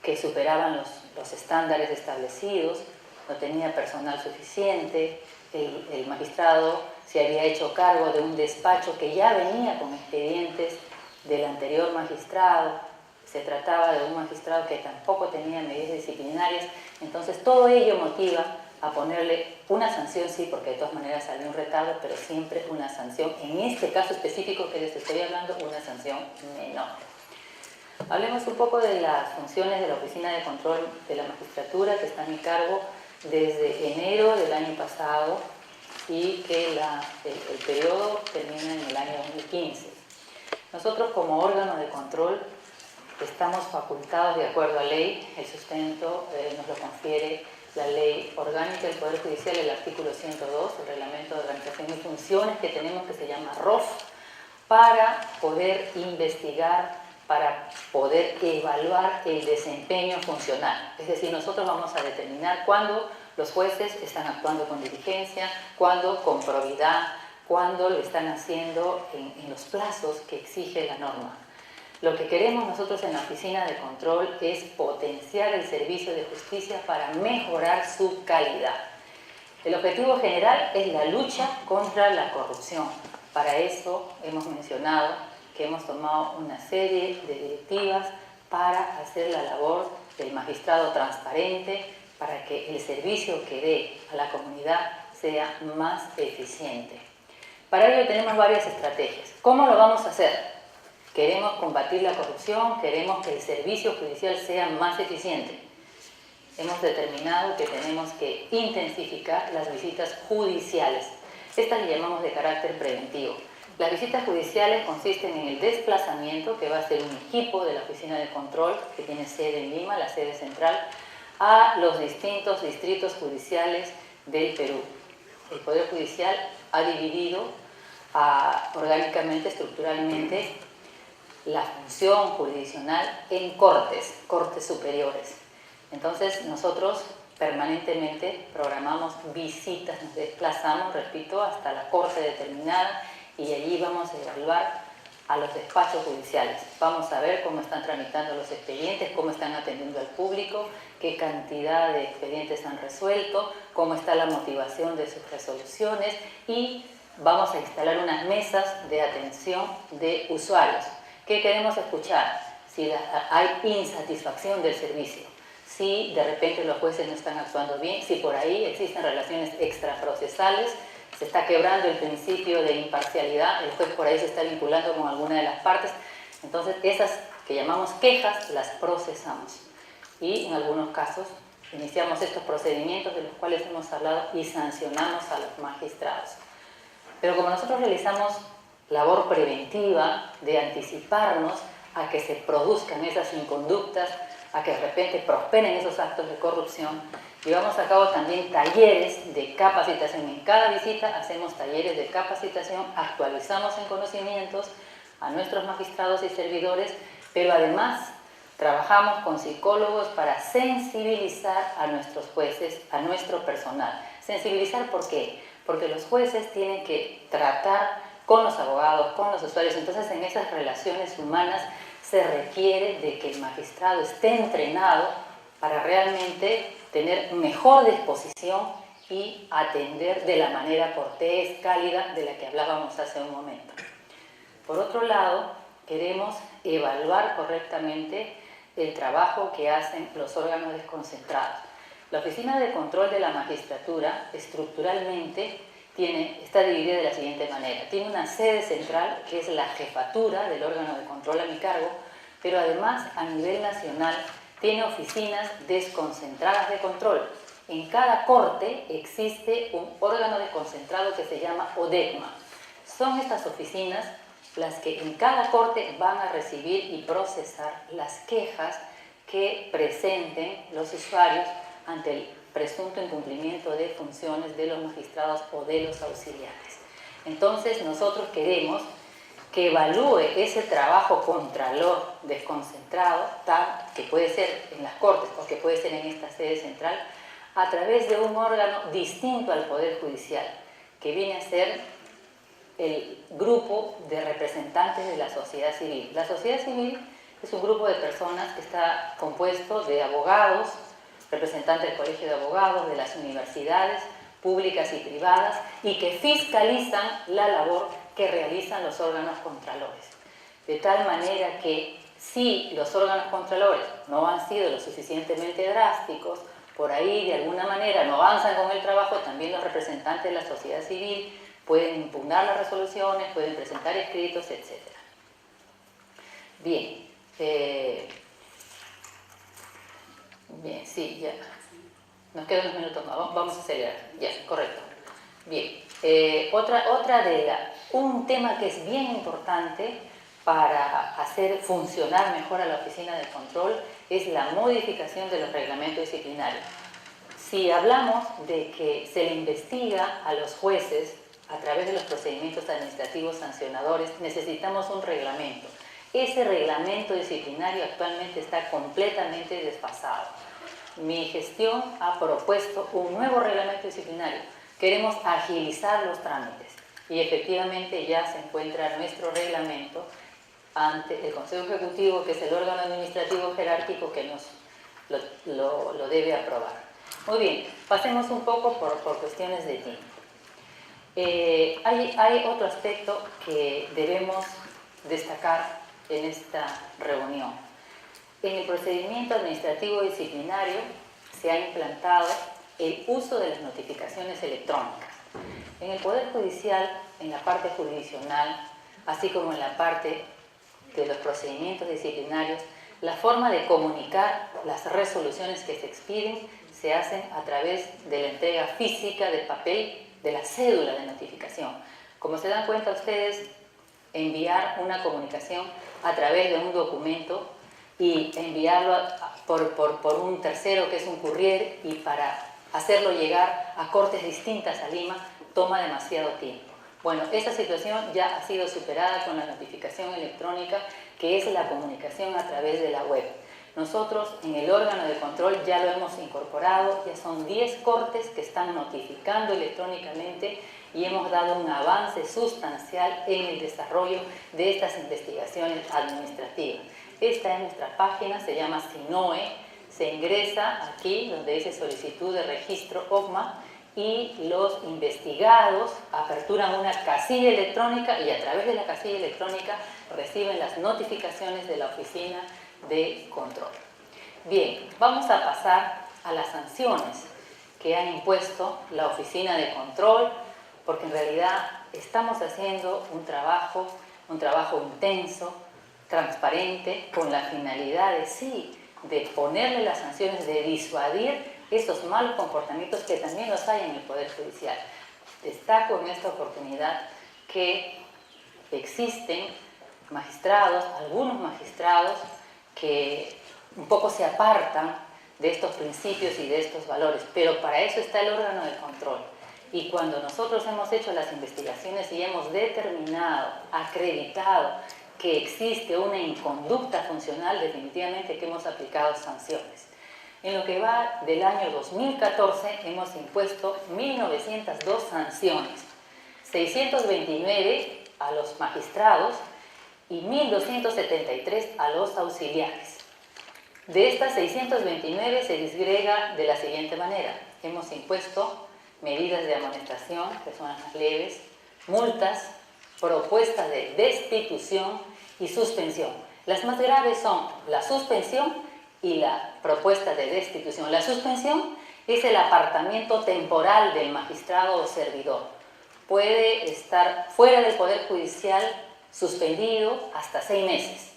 que superaban los estándares establecidos, no tenía personal suficiente, el magistrado se había hecho cargo de un despacho que ya venía con expedientes del anterior magistrado, se trataba de un magistrado que tampoco tenía medidas disciplinarias, entonces todo ello motiva a ponerle una sanción, sí, porque de todas maneras salió un retardo, pero siempre una sanción, en este caso específico que les estoy hablando, una sanción menor. Hablemos un poco de las funciones de la Oficina de Control de la Magistratura, que está a mi cargo desde enero del año pasado y que el periodo termina en el año 2015. Nosotros como órgano de control estamos facultados de acuerdo a ley, el sustento nos lo confiere la Ley Orgánica del Poder Judicial, el artículo 102, el Reglamento de Organización y Funciones que tenemos, que se llama ROF, para poder investigar, para poder evaluar el desempeño funcional. Es decir, nosotros vamos a determinar cuándo los jueces están actuando con diligencia, cuándo con probidad, cuándo lo están haciendo en los plazos que exige la norma. Lo que queremos nosotros en la Oficina de Control es potenciar el servicio de justicia para mejorar su calidad. El objetivo general es la lucha contra la corrupción. Para eso hemos mencionado que hemos tomado una serie de directivas para hacer la labor del magistrado transparente, para que el servicio que dé a la comunidad sea más eficiente. Para ello tenemos varias estrategias. ¿Cómo lo vamos a hacer? Queremos combatir la corrupción, queremos que el servicio judicial sea más eficiente. Hemos determinado que tenemos que intensificar las visitas judiciales. Estas le llamamos de carácter preventivo. Las visitas judiciales consisten en el desplazamiento, que va a ser un equipo de la Oficina de Control, que tiene sede en Lima, la sede central, a los distintos distritos judiciales del Perú. El Poder Judicial ha dividido orgánicamente, estructuralmente, la función jurisdiccional en cortes superiores. Entonces nosotros permanentemente programamos visitas, nos desplazamos, repito, hasta la corte determinada y allí vamos a evaluar a los despachos judiciales. Vamos a ver cómo están tramitando los expedientes, cómo están atendiendo al público, qué cantidad de expedientes han resuelto, cómo está la motivación de sus resoluciones y vamos a instalar unas mesas de atención de usuarios. ¿Qué queremos escuchar? Si hay insatisfacción del servicio, si de repente los jueces no están actuando bien, si por ahí existen relaciones extraprocesales, se está quebrando el principio de imparcialidad, el juez por ahí se está vinculando con alguna de las partes. Entonces, esas que llamamos quejas las procesamos. Y en algunos casos iniciamos estos procedimientos de los cuales hemos hablado y sancionamos a los magistrados. Pero como nosotros realizamos labor preventiva de anticiparnos a que se produzcan esas inconductas, a que de repente prosperen esos actos de corrupción, llevamos a cabo también talleres de capacitación. En cada visita hacemos talleres de capacitación, actualizamos en conocimientos a nuestros magistrados y servidores, pero además trabajamos con psicólogos para sensibilizar a nuestros jueces, a nuestro personal. ¿Sensibilizar por qué? Porque los jueces tienen que tratar con los abogados, con los usuarios. Entonces, en esas relaciones humanas se requiere de que el magistrado esté entrenado para realmente tener mejor disposición y atender de la manera cortés, cálida, de la que hablábamos hace un momento. Por otro lado, queremos evaluar correctamente el trabajo que hacen los órganos desconcentrados. La Oficina de Control de la Magistratura, estructuralmente, está dividida de la siguiente manera. Tiene una sede central, que es la jefatura del órgano de control a mi cargo, pero además, a nivel nacional, tiene oficinas desconcentradas de control. En cada corte existe un órgano desconcentrado que se llama ODECMA. Son estas oficinas las que en cada corte van a recibir y procesar las quejas que presenten los usuarios ante el presunto incumplimiento de funciones de los magistrados o de los auxiliares. Entonces, nosotros queremos que evalúe ese trabajo contralor desconcentrado, que puede ser en las cortes o que puede ser en esta sede central, a través de un órgano distinto al Poder Judicial, que viene a ser el grupo de representantes de la sociedad civil. La sociedad civil es un grupo de personas que está compuesto de abogados, representantes del Colegio de Abogados, de las universidades públicas y privadas, y que fiscalizan la labor que realizan los órganos contralores. De tal manera que si los órganos contralores no han sido lo suficientemente drásticos, por ahí de alguna manera no avanzan con el trabajo, también los representantes de la sociedad civil pueden impugnar las resoluciones, pueden presentar escritos, etc. Bien, bien, sí, ya. Nos quedan unos minutos más, vamos a acelerar. Ya, correcto. Bien, un tema que es bien importante para hacer funcionar mejor a la oficina de control es la modificación de los reglamentos disciplinarios. Si hablamos de que se le investiga a los jueces a través de los procedimientos administrativos sancionadores, necesitamos un reglamento. Ese reglamento disciplinario actualmente está completamente desfasado. Mi gestión ha propuesto un nuevo reglamento disciplinario. Queremos agilizar los trámites y efectivamente ya se encuentra nuestro reglamento ante el Consejo Ejecutivo, que es el órgano administrativo jerárquico que nos lo debe aprobar. Muy bien, pasemos un poco por cuestiones de tiempo. Hay otro aspecto que debemos destacar en esta reunión. En el procedimiento administrativo disciplinario se ha implantado el uso de las notificaciones electrónicas. En el Poder Judicial, en la parte jurisdiccional, así como en la parte de los procedimientos disciplinarios, la forma de comunicar las resoluciones que se expiden se hacen a través de la entrega física del papel de la cédula de notificación. Como se dan cuenta ustedes, enviar una comunicación a través de un documento y enviarlo por un tercero que es un courier, y para hacerlo llegar a cortes distintas a Lima toma demasiado tiempo. Bueno, esa situación ya ha sido superada con la notificación electrónica, que es la comunicación a través de la web. Nosotros en el órgano de control ya lo hemos incorporado, ya son 10 cortes que están notificando electrónicamente y hemos dado un avance sustancial en el desarrollo de estas investigaciones administrativas. Esta es nuestra página, se llama SINOE, se ingresa aquí donde dice solicitud de registro OCMA y los investigados aperturan una casilla electrónica y a través de la casilla electrónica reciben las notificaciones de la oficina de control. Bien, vamos a pasar a las sanciones que han impuesto la oficina de control, porque en realidad estamos haciendo un trabajo intenso, transparente, con la finalidad de sí, de ponerle las sanciones, de disuadir esos malos comportamientos que también los hay en el Poder Judicial. Destaco en esta oportunidad que existen magistrados, algunos magistrados, que un poco se apartan de estos principios y de estos valores, pero para eso está el órgano de control. Y cuando nosotros hemos hecho las investigaciones y hemos determinado, acreditado que existe una inconducta funcional, definitivamente que hemos aplicado sanciones. En lo que va del año 2014 hemos impuesto 1.902 sanciones, 629 a los magistrados y 1.273 a los auxiliares. De estas 629 se disgrega de la siguiente manera. Hemos impuesto medidas de amonestación, que son las más leves, multas, propuestas de destitución y suspensión. Las más graves son la suspensión y la propuesta de destitución. La suspensión es el apartamiento temporal del magistrado o servidor. Puede estar fuera del Poder Judicial suspendido hasta 6 meses.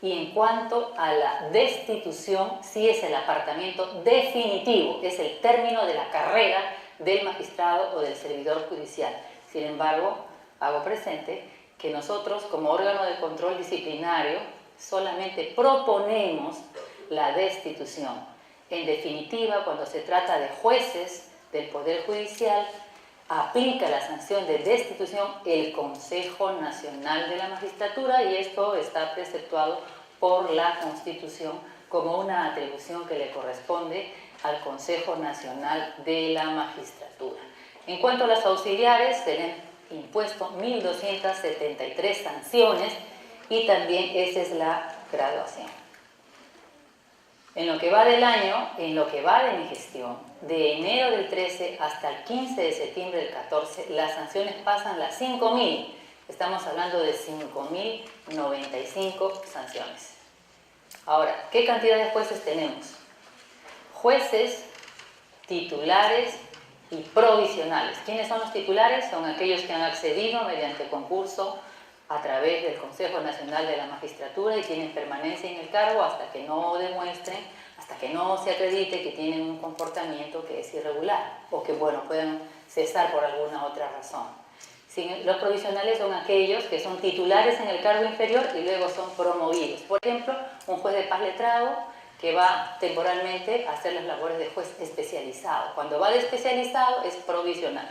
Y en cuanto a la destitución, sí es el apartamiento definitivo, es el término de la carrera del magistrado o del servidor judicial. Sin embargo, hago presente que nosotros, como órgano de control disciplinario, solamente proponemos la destitución. En definitiva, cuando se trata de jueces del Poder Judicial, aplica la sanción de destitución el Consejo Nacional de la Magistratura y esto está preceptuado por la Constitución como una atribución que le corresponde al Consejo Nacional de la Magistratura. En cuanto a las auxiliares, se le han impuesto 1.273 sanciones y también esa es la graduación. En lo que va del año, en lo que va de mi gestión, de enero del 13 hasta el 15 de septiembre del 14, las sanciones pasan las 5.000. Estamos hablando de 5.095 sanciones. Ahora, ¿qué cantidad de jueces tenemos? Jueces titulares y provisionales. ¿Quiénes son los titulares? Son aquellos que han accedido mediante concurso a través del Consejo Nacional de la Magistratura y tienen permanencia en el cargo hasta que no demuestren, hasta que no se acredite que tienen un comportamiento que es irregular o que, bueno, puedan cesar por alguna otra razón. Los provisionales son aquellos que son titulares en el cargo inferior y luego son promovidos. Por ejemplo, un juez de paz letrado que va temporalmente a hacer las labores de juez especializado. Cuando va de especializado es provisional.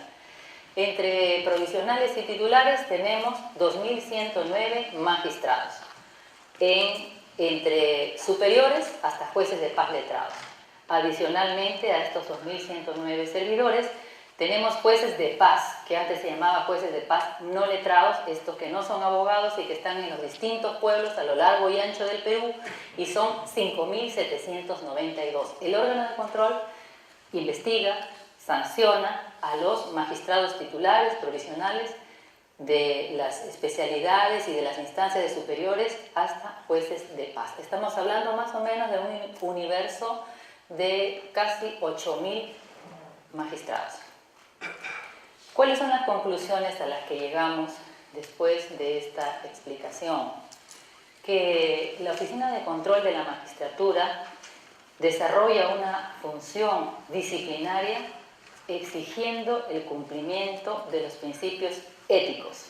Entre provisionales y titulares tenemos 2.109 magistrados, entre superiores hasta jueces de paz letrados. Adicionalmente a estos 2.109 servidores, tenemos jueces de paz, que antes se llamaba jueces de paz no letrados, estos que no son abogados y que están en los distintos pueblos a lo largo y ancho del Perú, y son 5.792. El órgano de control investiga, sanciona a los magistrados titulares, provisionales, de las especialidades y de las instancias de superiores hasta jueces de paz. Estamos hablando más o menos de un universo de casi 8.000 magistrados. ¿Cuáles son las conclusiones a las que llegamos después de esta explicación? Que la Oficina de Control de la Magistratura desarrolla una función disciplinaria exigiendo el cumplimiento de los principios éticos.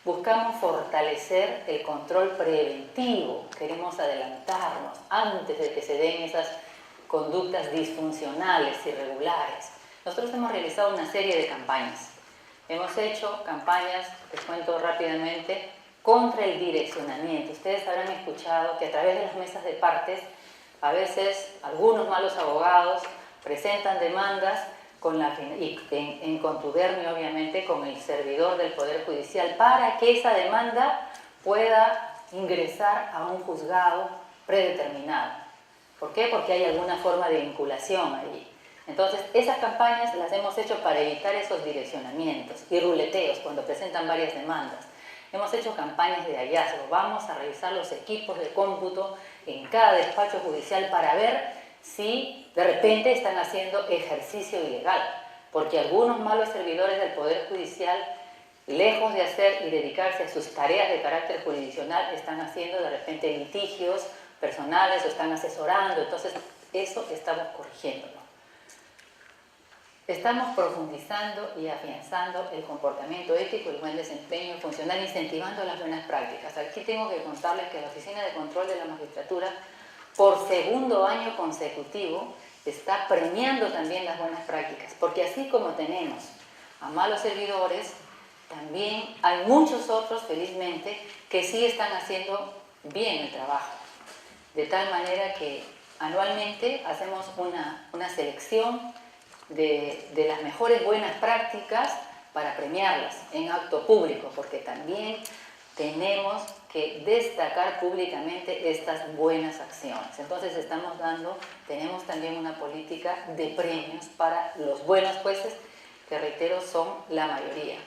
Buscamos fortalecer el control preventivo, queremos adelantarnos antes de que se den esas conductas disfuncionales, irregulares. Nosotros hemos realizado una serie de campañas. Hemos hecho campañas, les cuento rápidamente, contra el direccionamiento. Ustedes habrán escuchado que a través de las mesas de partes A veces algunos malos abogados presentan demandas en contubernio, obviamente, con el servidor del Poder Judicial para que esa demanda pueda ingresar a un juzgado predeterminado. ¿Por qué? Porque hay alguna forma de vinculación allí. Entonces, esas campañas las hemos hecho para evitar esos direccionamientos y ruleteos cuando presentan varias demandas. Hemos hecho campañas de hallazgo. Vamos a revisar los equipos de cómputo en cada despacho judicial para ver si de repente están haciendo ejercicio ilegal. Porque algunos malos servidores del Poder Judicial, lejos de hacer y dedicarse a sus tareas de carácter jurisdiccional, están haciendo de repente litigios personales o están asesorando. Entonces, eso estamos corrigiéndolo. Estamos profundizando y afianzando el comportamiento ético, el buen desempeño funcional, incentivando las buenas prácticas. Aquí tengo que contarles que la Oficina de Control de la Magistratura, por segundo año consecutivo, está premiando también las buenas prácticas, porque así como tenemos a malos servidores, también hay muchos otros, felizmente, que sí están haciendo bien el trabajo. De tal manera que anualmente hacemos una selección de las mejores buenas prácticas para premiarlas en acto público, porque también tenemos que destacar públicamente estas buenas acciones. Entonces tenemos también una política de premios para los buenos jueces, que reitero son la mayoría.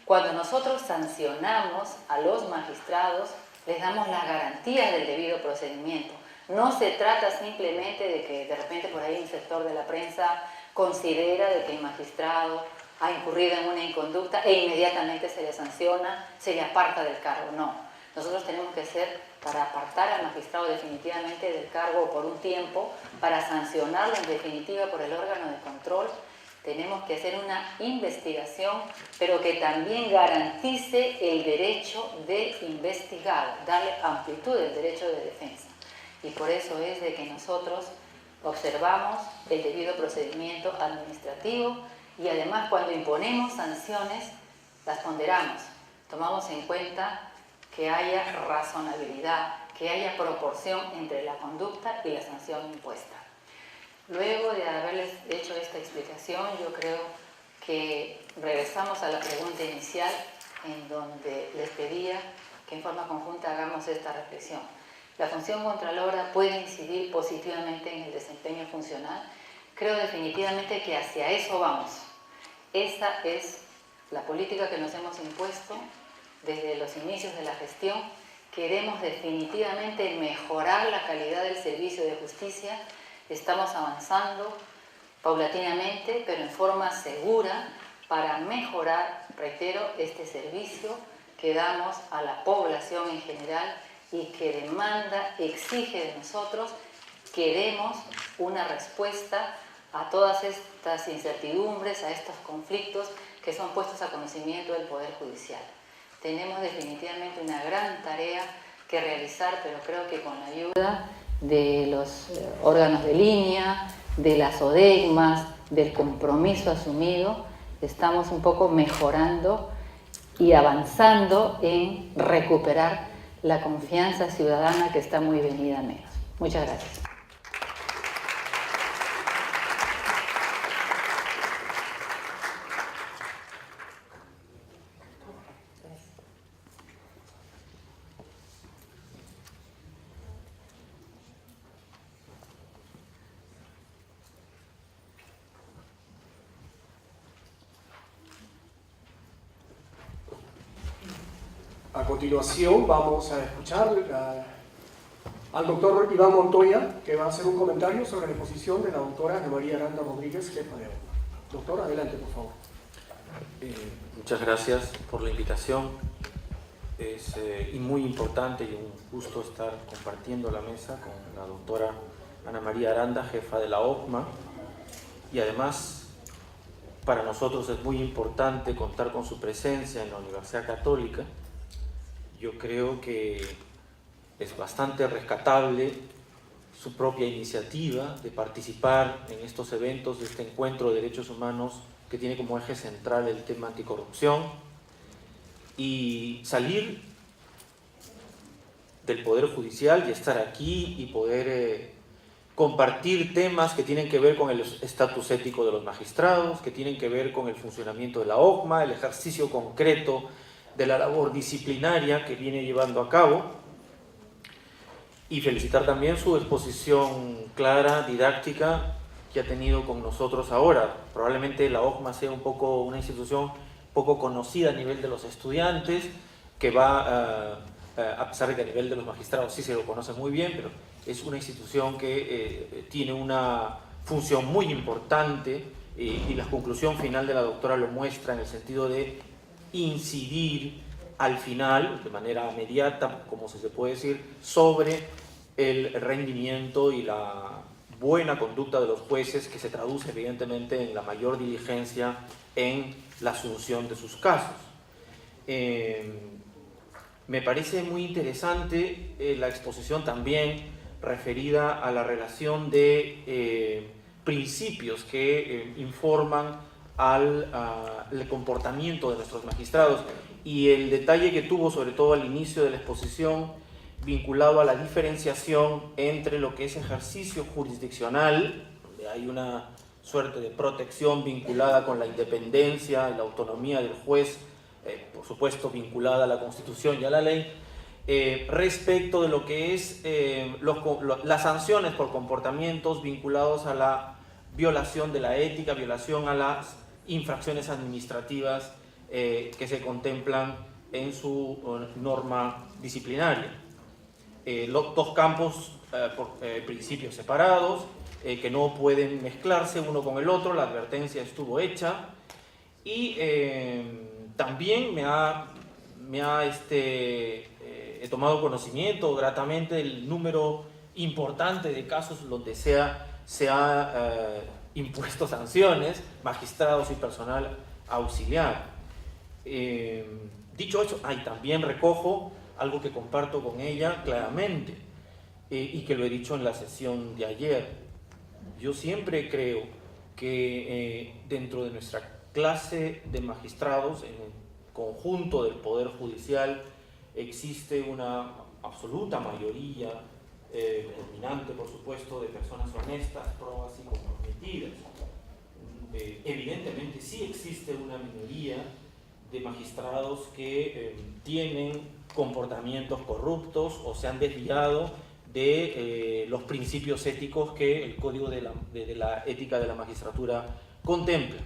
Cuando nosotros sancionamos a los magistrados, les damos la garantía del debido procedimiento. No se trata simplemente de que de repente por ahí un sector de la prensa considera de que el magistrado ha incurrido en una inconducta e inmediatamente se le sanciona, se le aparta del cargo. No, nosotros tenemos que hacer para apartar al magistrado definitivamente del cargo por un tiempo, para sancionarlo en definitiva por el órgano de control. Tenemos que hacer una investigación, pero que también garantice el derecho de investigado, darle amplitud al derecho de defensa. Y por eso es de que nosotros observamos el debido procedimiento administrativo y además cuando imponemos sanciones las ponderamos, tomamos en cuenta que haya razonabilidad, que haya proporción entre la conducta y la sanción impuesta. Luego de haberles hecho esta explicación, yo creo que regresamos a la pregunta inicial en donde les pedía que en forma conjunta hagamos esta reflexión. ¿La función contralora puede incidir positivamente en el desempeño funcional? Creo definitivamente que hacia eso vamos. Esa es la política que nos hemos impuesto desde los inicios de la gestión. Queremos definitivamente mejorar la calidad del servicio de justicia. Estamos avanzando paulatinamente, pero en forma segura, para mejorar, reitero, este servicio que damos a la población en general y que demanda, exige de nosotros. Queremos una respuesta a todas estas incertidumbres, a estos conflictos que son puestos a conocimiento del Poder Judicial. Tenemos definitivamente una gran tarea que realizar, pero creo que con la ayuda de los órganos de línea, de las ODEGMAS, del compromiso asumido, estamos un poco mejorando y avanzando en recuperar la confianza ciudadana que está muy venida a menos. Muchas gracias. A continuación vamos a escuchar al doctor Iván Montoya, que va a hacer un comentario sobre la exposición de la doctora Ana María Aranda Rodríguez, jefa de OPMA. Doctor, adelante, por favor. Muchas gracias por la invitación. Es muy importante y un gusto estar compartiendo la mesa con la doctora Ana María Aranda, jefa de la OPMA. Y además, para nosotros es muy importante contar con su presencia en la Universidad Católica. Yo creo que es bastante rescatable su propia iniciativa de participar en estos eventos de este encuentro de derechos humanos que tiene como eje central el tema anticorrupción y salir del Poder Judicial y estar aquí y poder compartir temas que tienen que ver con el estatus ético de los magistrados, que tienen que ver con el funcionamiento de la OCMA, el ejercicio concreto de la labor disciplinaria que viene llevando a cabo, y felicitar también su exposición clara, didáctica, que ha tenido con nosotros ahora. Probablemente la OCMA sea una institución poco conocida a nivel de los estudiantes, que va, a pesar de que a nivel de los magistrados sí se lo conoce muy bien, pero es una institución que tiene una función muy importante, y la conclusión final de la doctora lo muestra en el sentido de incidir al final, de manera inmediata, como se puede decir, sobre el rendimiento y la buena conducta de los jueces, que se traduce evidentemente en la mayor diligencia en la asunción de sus casos. Me parece muy interesante la exposición también referida a la relación de principios que informan al comportamiento de nuestros magistrados, y el detalle que tuvo sobre todo al inicio de la exposición vinculado a la diferenciación entre lo que es ejercicio jurisdiccional, donde hay una suerte de protección vinculada con la independencia y la autonomía del juez, por supuesto vinculada a la Constitución y a la ley, respecto de lo que es las sanciones por comportamientos vinculados a la violación de la ética, violación a las infracciones administrativas que se contemplan en su norma disciplinaria. Los dos campos por principios separados, que no pueden mezclarse uno con el otro. La advertencia estuvo hecha, y también he tomado conocimiento gratamente del número importante de casos donde se ha impuesto sanciones, magistrados y personal auxiliar. Dicho eso, también recojo algo que comparto con ella claramente, y que lo he dicho en la sesión de ayer. Yo siempre creo que dentro de nuestra clase de magistrados, en el conjunto del Poder Judicial, existe una absoluta mayoría, dominante por supuesto, de personas honestas, probas y comprometidas. Evidentemente sí existe una minoría de magistrados que tienen comportamientos corruptos o se han desviado de los principios éticos que el Código de la Ética de la Magistratura contempla.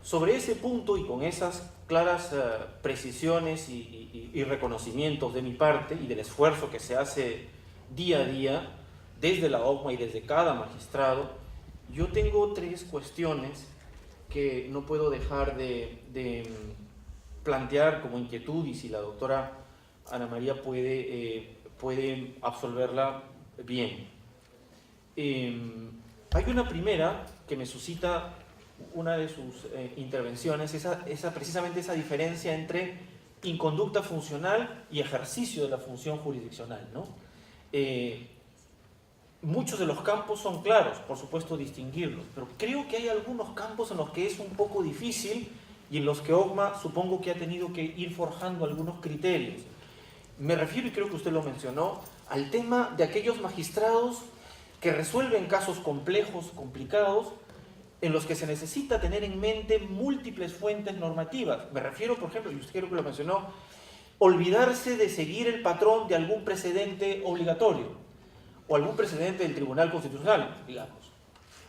Sobre ese punto, y con esas claras precisiones y reconocimientos de mi parte y del esfuerzo que se hace día a día desde la OCMA y desde cada magistrado, yo tengo tres cuestiones que no puedo dejar de plantear como inquietud, y si la doctora Ana María puede absolverla bien. Hay una primera que me suscita una de sus intervenciones, precisamente esa diferencia entre inconducta funcional y ejercicio de la función jurisdiccional, ¿no? Muchos de los campos son claros, por supuesto, distinguirlos, pero creo que hay algunos campos en los que es un poco difícil y en los que OCMA supongo que ha tenido que ir forjando algunos criterios. Me refiero, y creo que usted lo mencionó, al tema de aquellos magistrados que resuelven casos complejos, complicados, en los que se necesita tener en mente múltiples fuentes normativas. Me refiero, por ejemplo, y usted creo que lo mencionó, olvidarse de seguir el patrón de algún precedente obligatorio, o algún precedente del Tribunal Constitucional, digamos,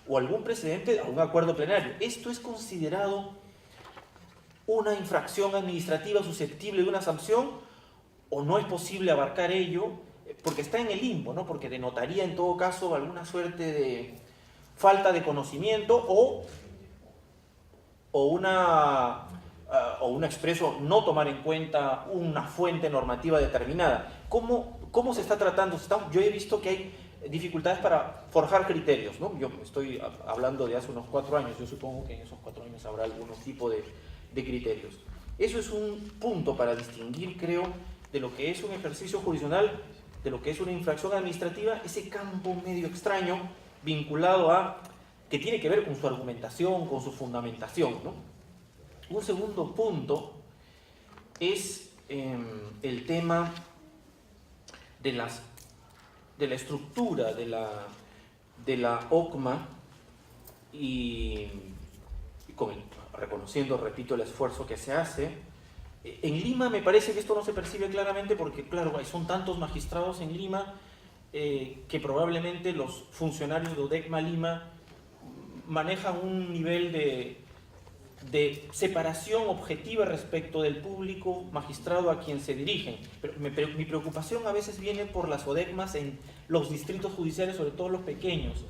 o algún precedente de algún acuerdo plenario. Esto es considerado una infracción administrativa susceptible de una sanción, o no es posible abarcar ello, porque está en el limbo, ¿no? Porque denotaría en todo caso alguna suerte de falta de conocimiento o un expreso no tomar en cuenta una fuente normativa determinada. ¿Cómo se está tratando? Yo he visto que hay dificultades para forjar criterios, ¿no? Yo estoy hablando de hace unos 4 años, yo supongo que en esos 4 años habrá algún tipo de criterios. Eso es un punto para distinguir, creo, de lo que es un ejercicio jurisdiccional, de lo que es una infracción administrativa, ese campo medio extraño vinculado a, que tiene que ver con su argumentación, con su fundamentación, ¿no? Un segundo punto es el tema de la estructura, de de la OCMA y reconociendo, repito, el esfuerzo que se hace. En Lima me parece que esto no se percibe claramente porque, claro, son tantos magistrados en Lima que probablemente los funcionarios de ODECMA Lima manejan un nivel de separación objetiva respecto del público magistrado a quien se dirigen. Pero mi preocupación a veces viene por las ODECMAs en los distritos judiciales, sobre todo los pequeños,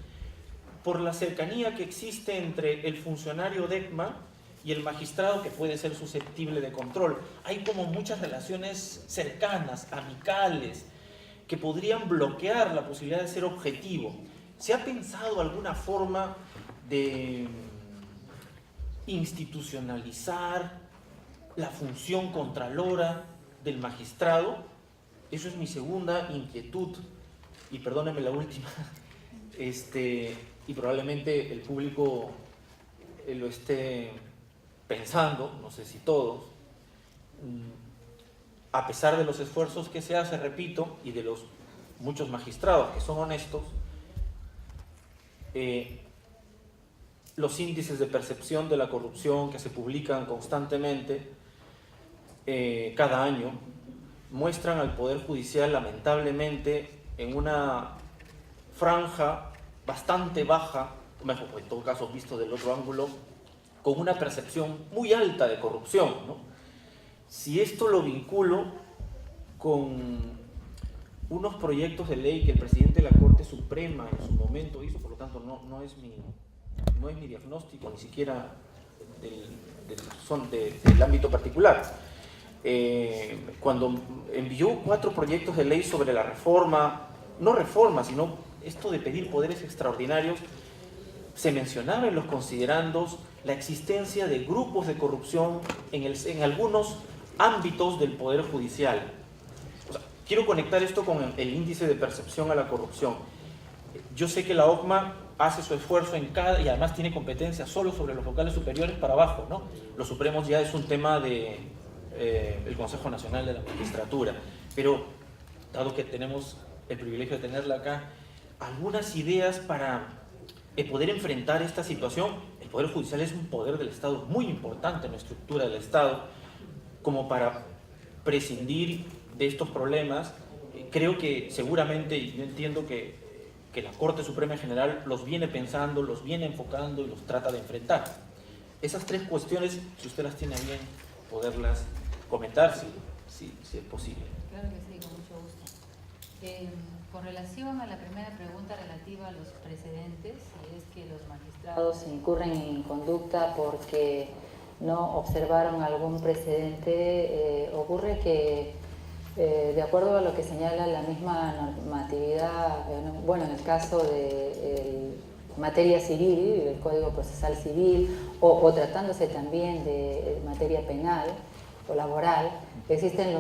por la cercanía que existe entre el funcionario ODECMA y el magistrado, que puede ser susceptible de control. Hay como muchas relaciones cercanas, amicales, que podrían bloquear la posibilidad de ser objetivo. ¿Se ha pensado alguna forma de institucionalizar la función contralora del magistrado? Eso es mi segunda inquietud, y perdónenme la última, y probablemente el público lo esté pensando, no sé si todos, a pesar de los esfuerzos que se hace, repito, y de los muchos magistrados que son honestos, los índices de percepción de la corrupción que se publican constantemente cada año muestran al Poder Judicial, lamentablemente, en una franja bastante baja, mejor, en todo caso visto del otro ángulo, con una percepción muy alta de corrupción, ¿no? Si esto lo vinculo con unos proyectos de ley que el presidente de la Corte Suprema en su momento hizo, por lo tanto no es mi diagnóstico, ni siquiera del ámbito particular. Cuando envió 4 proyectos de ley sobre la reforma, no reforma, sino esto de pedir poderes extraordinarios, se mencionaba en los considerandos la existencia de grupos de corrupción en algunos ámbitos del Poder Judicial. O sea, quiero conectar esto con el índice de percepción a la corrupción. Yo sé que la OCMA hace su esfuerzo en y además tiene competencia solo sobre los vocales superiores para abajo, ¿no? Los supremos ya es un tema del Consejo Nacional de la Magistratura. Pero, dado que tenemos el privilegio de tenerla acá, algunas ideas para poder enfrentar esta situación. El Poder Judicial es un poder del Estado muy importante en la estructura del Estado, como para prescindir de estos problemas. Creo que seguramente, y yo entiendo que la Corte Suprema en general los viene pensando, los viene enfocando y los trata de enfrentar. Esas 3 cuestiones, si usted las tiene bien, poderlas comentar, si es posible. Claro que sí, con mucho gusto. Con relación a la primera pregunta relativa a los precedentes, si es que los magistrados incurren en inconducta porque no observaron algún precedente, ocurre que, de acuerdo a lo que señala la misma normatividad, bueno, en el caso de materia civil, del Código Procesal Civil, o tratándose también de materia penal o laboral, existen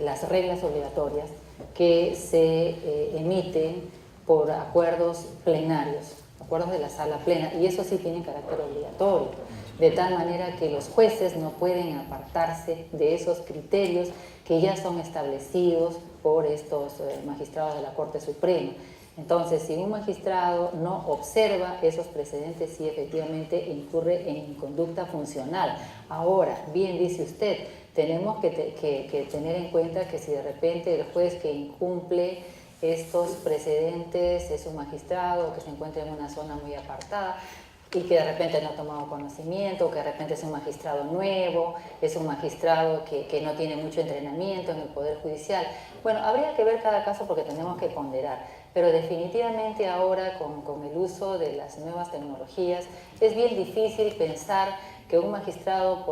las reglas obligatorias que se emiten por acuerdos plenarios, acuerdos de la sala plena, y eso sí tiene carácter obligatorio, de tal manera que los jueces no pueden apartarse de esos criterios que ya son establecidos por estos magistrados de la Corte Suprema. Entonces, si un magistrado no observa esos precedentes, sí efectivamente incurre en inconducta funcional. Ahora, bien dice usted, tenemos que tener en cuenta que si de repente el juez que incumple estos precedentes es un magistrado que se encuentra en una zona muy apartada y que de repente no ha tomado conocimiento, que de repente es un magistrado nuevo, es un magistrado que no tiene mucho entrenamiento en el Poder Judicial. Bueno, habría que ver cada caso porque tenemos que ponderar, pero definitivamente ahora con el uso de las nuevas tecnologías es bien difícil pensar que un magistrado,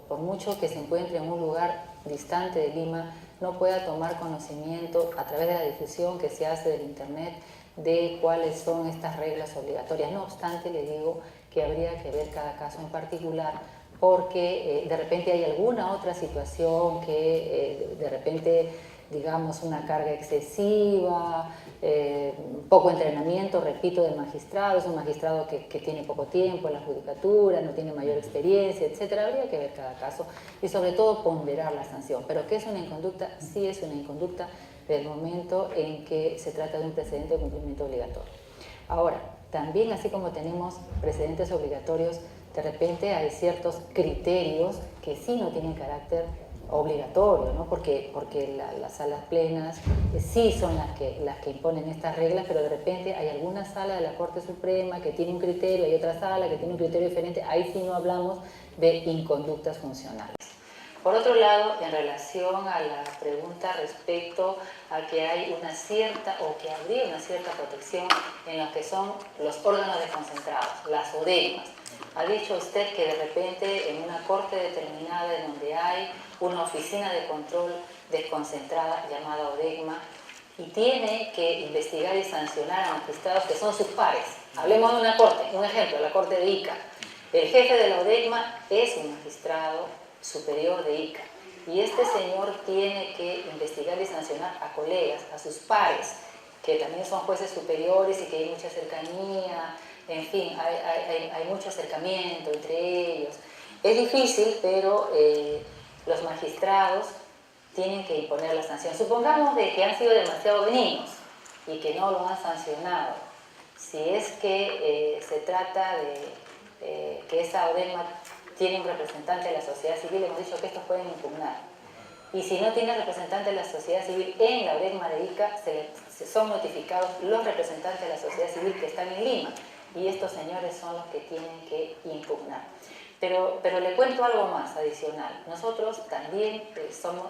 por mucho que se encuentre en un lugar distante de Lima, no pueda tomar conocimiento a través de la difusión que se hace del Internet de cuáles son estas reglas obligatorias. No obstante, le digo que habría que ver cada caso en particular porque de repente hay alguna otra situación que de repente, digamos, una carga excesiva, poco entrenamiento, repito, del magistrado, es un magistrado que tiene poco tiempo en la judicatura, no tiene mayor experiencia, etcétera. Habría que ver cada caso y sobre todo ponderar la sanción. Pero ¿qué es una inconducta? Sí es una inconducta del momento en que se trata de un precedente de cumplimiento obligatorio. Ahora, también así como tenemos precedentes obligatorios, de repente hay ciertos criterios que sí no tienen carácter obligatorio, ¿no? Porque las salas plenas sí son las que imponen estas reglas, pero de repente hay alguna sala de la Corte Suprema que tiene un criterio, hay otra sala que tiene un criterio diferente, ahí sí no hablamos de inconductas funcionales. Por otro lado, en relación a la pregunta respecto a que hay una cierta o que habría una cierta protección en lo que son los órganos desconcentrados, las ODEGMAS. Ha dicho usted que de repente en una corte determinada en donde hay una oficina de control desconcentrada llamada ODEGMA y tiene que investigar y sancionar a magistrados que son sus pares. Hablemos de una corte, un ejemplo, la corte de Ica. El jefe de la ODEGMA es un magistrado superior de Ica y este señor tiene que investigar y sancionar a colegas, a sus pares, que también son jueces superiores y que hay mucha cercanía, en fin, hay mucho acercamiento entre ellos. Es difícil, pero los magistrados tienen que imponer la sanción. Supongamos de que han sido demasiado benignos y que no lo han sancionado. Si es que se trata de que esa ODEGMA tiene un representante de la sociedad civil, hemos dicho que estos pueden impugnar. Y si no tiene representante de la sociedad civil en la ODEGMA de Ica, son notificados los representantes de la sociedad civil que están en Lima y estos señores son los que tienen que impugnar. Pero le cuento algo más adicional. Nosotros también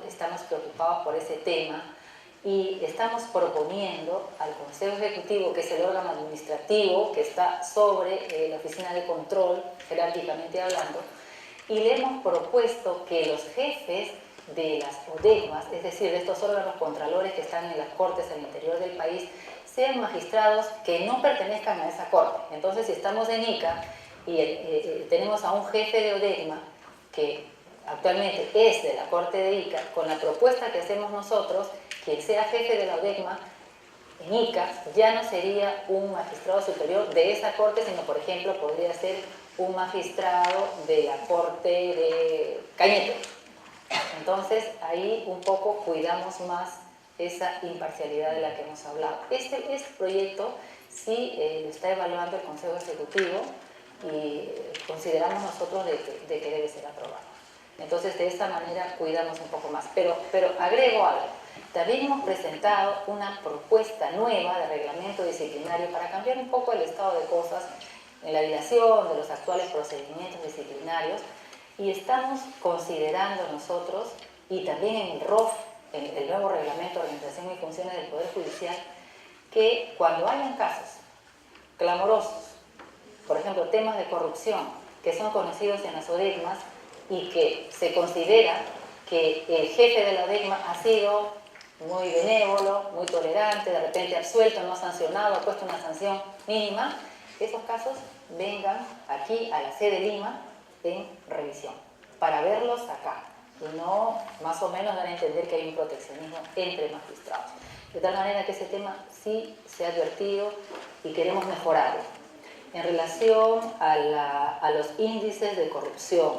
estamos preocupados por ese tema y estamos proponiendo al Consejo Ejecutivo, que es el órgano administrativo que está sobre la Oficina de Control, jerárquicamente hablando, y le hemos propuesto que los jefes de las ODEGMAS, es decir, de estos órganos contralores que están en las cortes al interior del país, sean magistrados que no pertenezcan a esa corte. Entonces, si estamos en Ica y tenemos a un jefe de ODEGMA que actualmente es de la corte de Ica, con la propuesta que hacemos nosotros, quien sea jefe de la ODEGMA en Ica ya no sería un magistrado superior de esa corte, sino, por ejemplo, podría ser un magistrado de la corte de Cañete. Entonces, ahí un poco cuidamos más esa imparcialidad de la que hemos hablado. Este proyecto sí lo está evaluando el Consejo Ejecutivo y consideramos nosotros de que debe ser aprobado. Entonces, de esta manera cuidamos un poco más. Pero agrego algo. También hemos presentado una propuesta nueva de reglamento disciplinario para cambiar un poco el estado de cosas en la dilación de los actuales procedimientos disciplinarios y estamos considerando nosotros, y también en el ROF, en el nuevo Reglamento de Organización y Funciones del Poder Judicial, que cuando hayan casos clamorosos, por ejemplo, temas de corrupción que son conocidos en las ODEGMAS y que se considera que el jefe de la ODEGMA ha sido muy benévolo, muy tolerante, de repente absuelto, no sancionado, ha puesto una sanción mínima, esos casos vengan aquí a la sede de Lima en revisión, para verlos acá, y no más o menos dar a entender que hay un proteccionismo entre magistrados. De tal manera que ese tema sí se ha advertido y queremos mejorarlo. En relación a los índices de corrupción,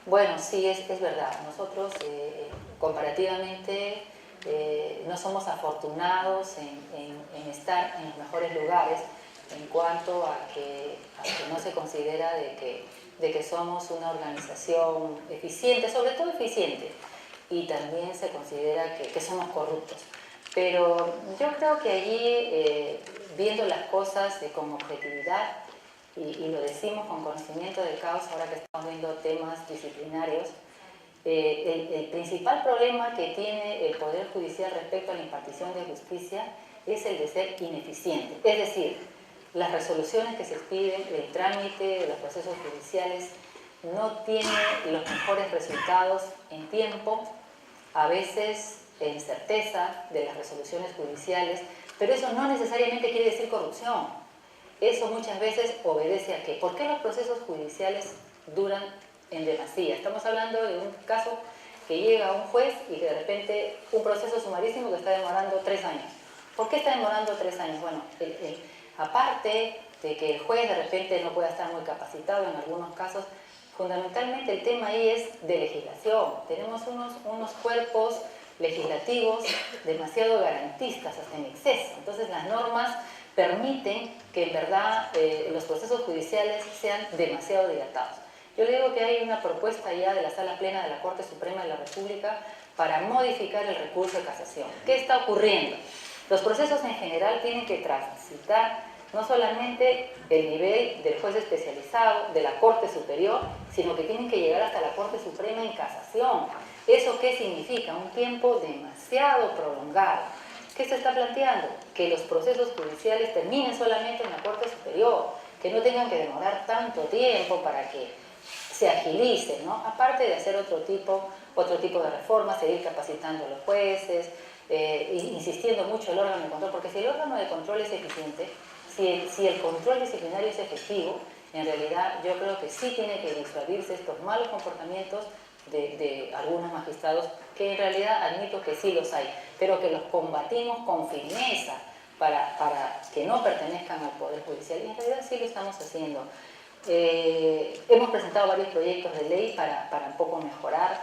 bueno, sí, es verdad, nosotros comparativamente no somos afortunados en estar en los mejores lugares en cuanto a que no se considera de que somos una organización eficiente, sobre todo eficiente, y también se considera que somos corruptos. Pero yo creo que allí, viendo las cosas con objetividad, y lo decimos con conocimiento de causa, ahora que estamos viendo temas disciplinarios, el principal problema que tiene el Poder Judicial respecto a la impartición de justicia es el de ser ineficiente. Es decir, las resoluciones que se piden, el trámite de los procesos judiciales no tiene los mejores resultados en tiempo, a veces en certeza de las resoluciones judiciales, pero eso no necesariamente quiere decir corrupción. Eso muchas veces obedece a ¿qué? ¿Por qué los procesos judiciales duran en demasía? Estamos hablando de un caso que llega a un juez y que de repente un proceso sumarísimo que está demorando 3 años. ¿Por qué está demorando 3 años? Bueno, aparte de que el juez de repente no pueda estar muy capacitado en algunos casos, fundamentalmente el tema ahí es de legislación. Tenemos unos cuerpos legislativos demasiado garantistas, hasta en exceso. Entonces las normas permiten que en verdad los procesos judiciales sean demasiado dilatados. Yo le digo que hay una propuesta ya de la Sala Plena de la Corte Suprema de la República para modificar el recurso de casación. ¿Qué está ocurriendo? Los procesos en general tienen que transitar no solamente el nivel del juez especializado, de la Corte Superior, sino que tienen que llegar hasta la Corte Suprema en casación. ¿Eso qué significa? Un tiempo demasiado prolongado. ¿Qué se está planteando? Que los procesos judiciales terminen solamente en la Corte Superior, que no tengan que demorar tanto tiempo para que se agilice, ¿no? Aparte de hacer otro tipo de reformas, seguir capacitando a los jueces, insistiendo mucho el órgano de control, porque si el órgano de control es eficiente, si el control disciplinario es efectivo, en realidad yo creo que sí tiene que disuadirse estos malos comportamientos de algunos magistrados, que en realidad admito que sí los hay, pero que los combatimos con firmeza para que no pertenezcan al Poder Judicial, y en realidad sí lo estamos haciendo. Hemos presentado varios proyectos de ley para un poco mejorar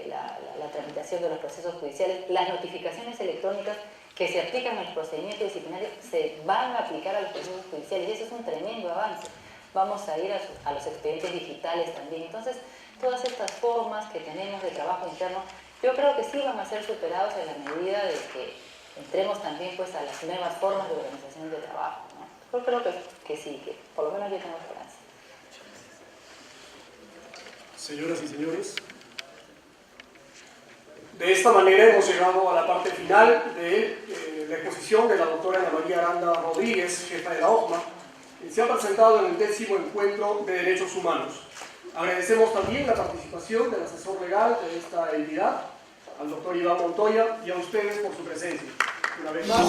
la tramitación de los procesos judiciales. Las notificaciones electrónicas que se aplican en los procedimientos disciplinarios se van a aplicar a los procesos judiciales, y eso es un tremendo avance. Vamos a ir a los expedientes digitales también. Entonces, todas estas formas que tenemos de trabajo interno, yo creo que sí van a ser superados en la medida de que entremos también pues a las nuevas formas de organización de trabajo, ¿no? Yo creo que sí, que por lo menos yo tengo esperanza. Señoras y señores, de esta manera hemos llegado a la parte final de la exposición de la doctora Ana María Aranda Rodríguez, jefa de la OCMA, que se ha presentado en el 10º Encuentro de Derechos Humanos. Agradecemos también la participación del asesor legal de esta entidad, al doctor Iván Montoya, y a ustedes por su presencia. Una vez más.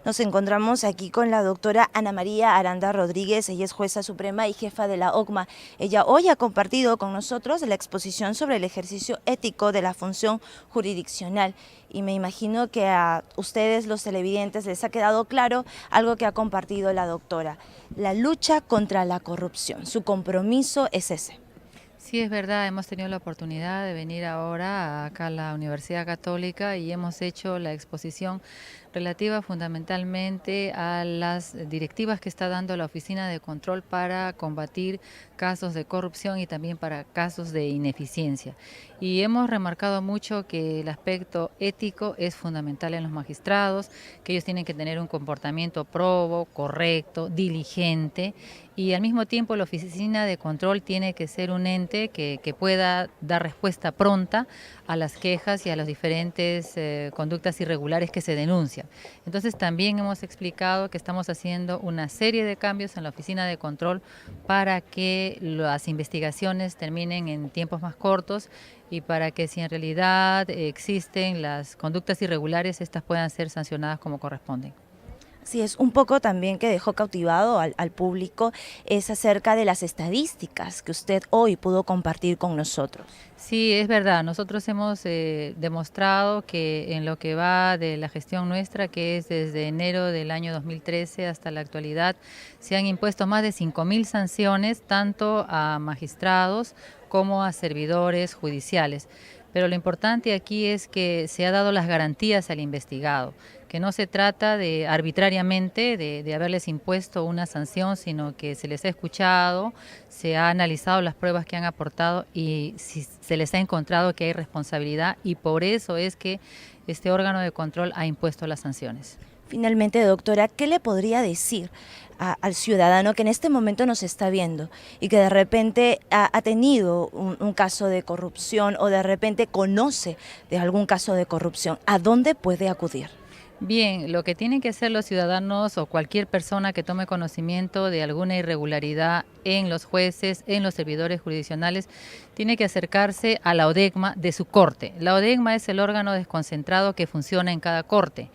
Nos encontramos aquí con la doctora Ana María Aranda Rodríguez. Ella es jueza suprema y jefa de la OCMA. Ella hoy ha compartido con nosotros la exposición sobre el ejercicio ético de la función jurisdiccional. Y me imagino que a ustedes, los televidentes, les ha quedado claro algo que ha compartido la doctora: la lucha contra la corrupción. Su compromiso es ese. Sí, es verdad, hemos tenido la oportunidad de venir ahora acá a la Universidad Católica y hemos hecho la exposición relativa fundamentalmente a las directivas que está dando la Oficina de Control para combatir casos de corrupción y también para casos de ineficiencia. Y hemos remarcado mucho que el aspecto ético es fundamental en los magistrados, que ellos tienen que tener un comportamiento probo, correcto, diligente, y al mismo tiempo la Oficina de Control tiene que ser un ente que pueda dar respuesta pronta a las quejas y a las diferentes conductas irregulares que se denuncian. Entonces también hemos explicado que estamos haciendo una serie de cambios en la Oficina de Control para que las investigaciones terminen en tiempos más cortos y para que si en realidad existen las conductas irregulares, estas puedan ser sancionadas como corresponden. Sí, es un poco también que dejó cautivado al público es acerca de las estadísticas que usted hoy pudo compartir con nosotros. Sí, es verdad. Nosotros hemos demostrado que en lo que va de la gestión nuestra, que es desde enero del año 2013 hasta la actualidad, se han impuesto más de 5.000 sanciones, tanto a magistrados como a servidores judiciales. Pero lo importante aquí es que se ha dado las garantías al investigado, que no se trata de arbitrariamente de haberles impuesto una sanción, sino que se les ha escuchado, se ha analizado las pruebas que han aportado y si se les ha encontrado que hay responsabilidad, y por eso es que este órgano de control ha impuesto las sanciones. Finalmente, doctora, ¿qué le podría decir al ciudadano que en este momento nos está viendo y que de repente ha tenido un caso de corrupción o de repente conoce de algún caso de corrupción? ¿A dónde puede acudir? Bien, lo que tienen que hacer los ciudadanos o cualquier persona que tome conocimiento de alguna irregularidad en los jueces, en los servidores jurisdiccionales, tiene que acercarse a la ODECMA de su corte. La ODECMA es el órgano desconcentrado que funciona en cada corte.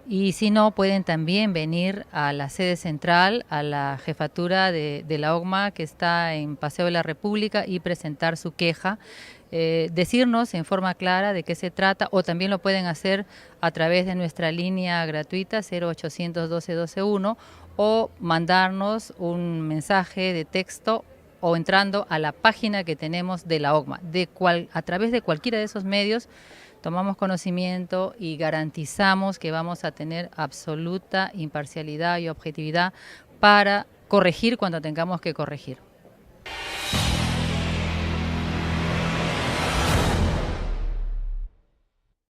Y si no, pueden también venir a la sede central, a la jefatura de la OCMA, que está en Paseo de la República, y presentar su queja decirnos en forma clara de qué se trata, o también lo pueden hacer a través de nuestra línea gratuita 0800 12 12 1, o mandarnos un mensaje de texto o entrando a la página que tenemos de la OCMA. A través de cualquiera de esos medios tomamos conocimiento y garantizamos que vamos a tener absoluta imparcialidad y objetividad para corregir cuando tengamos que corregir.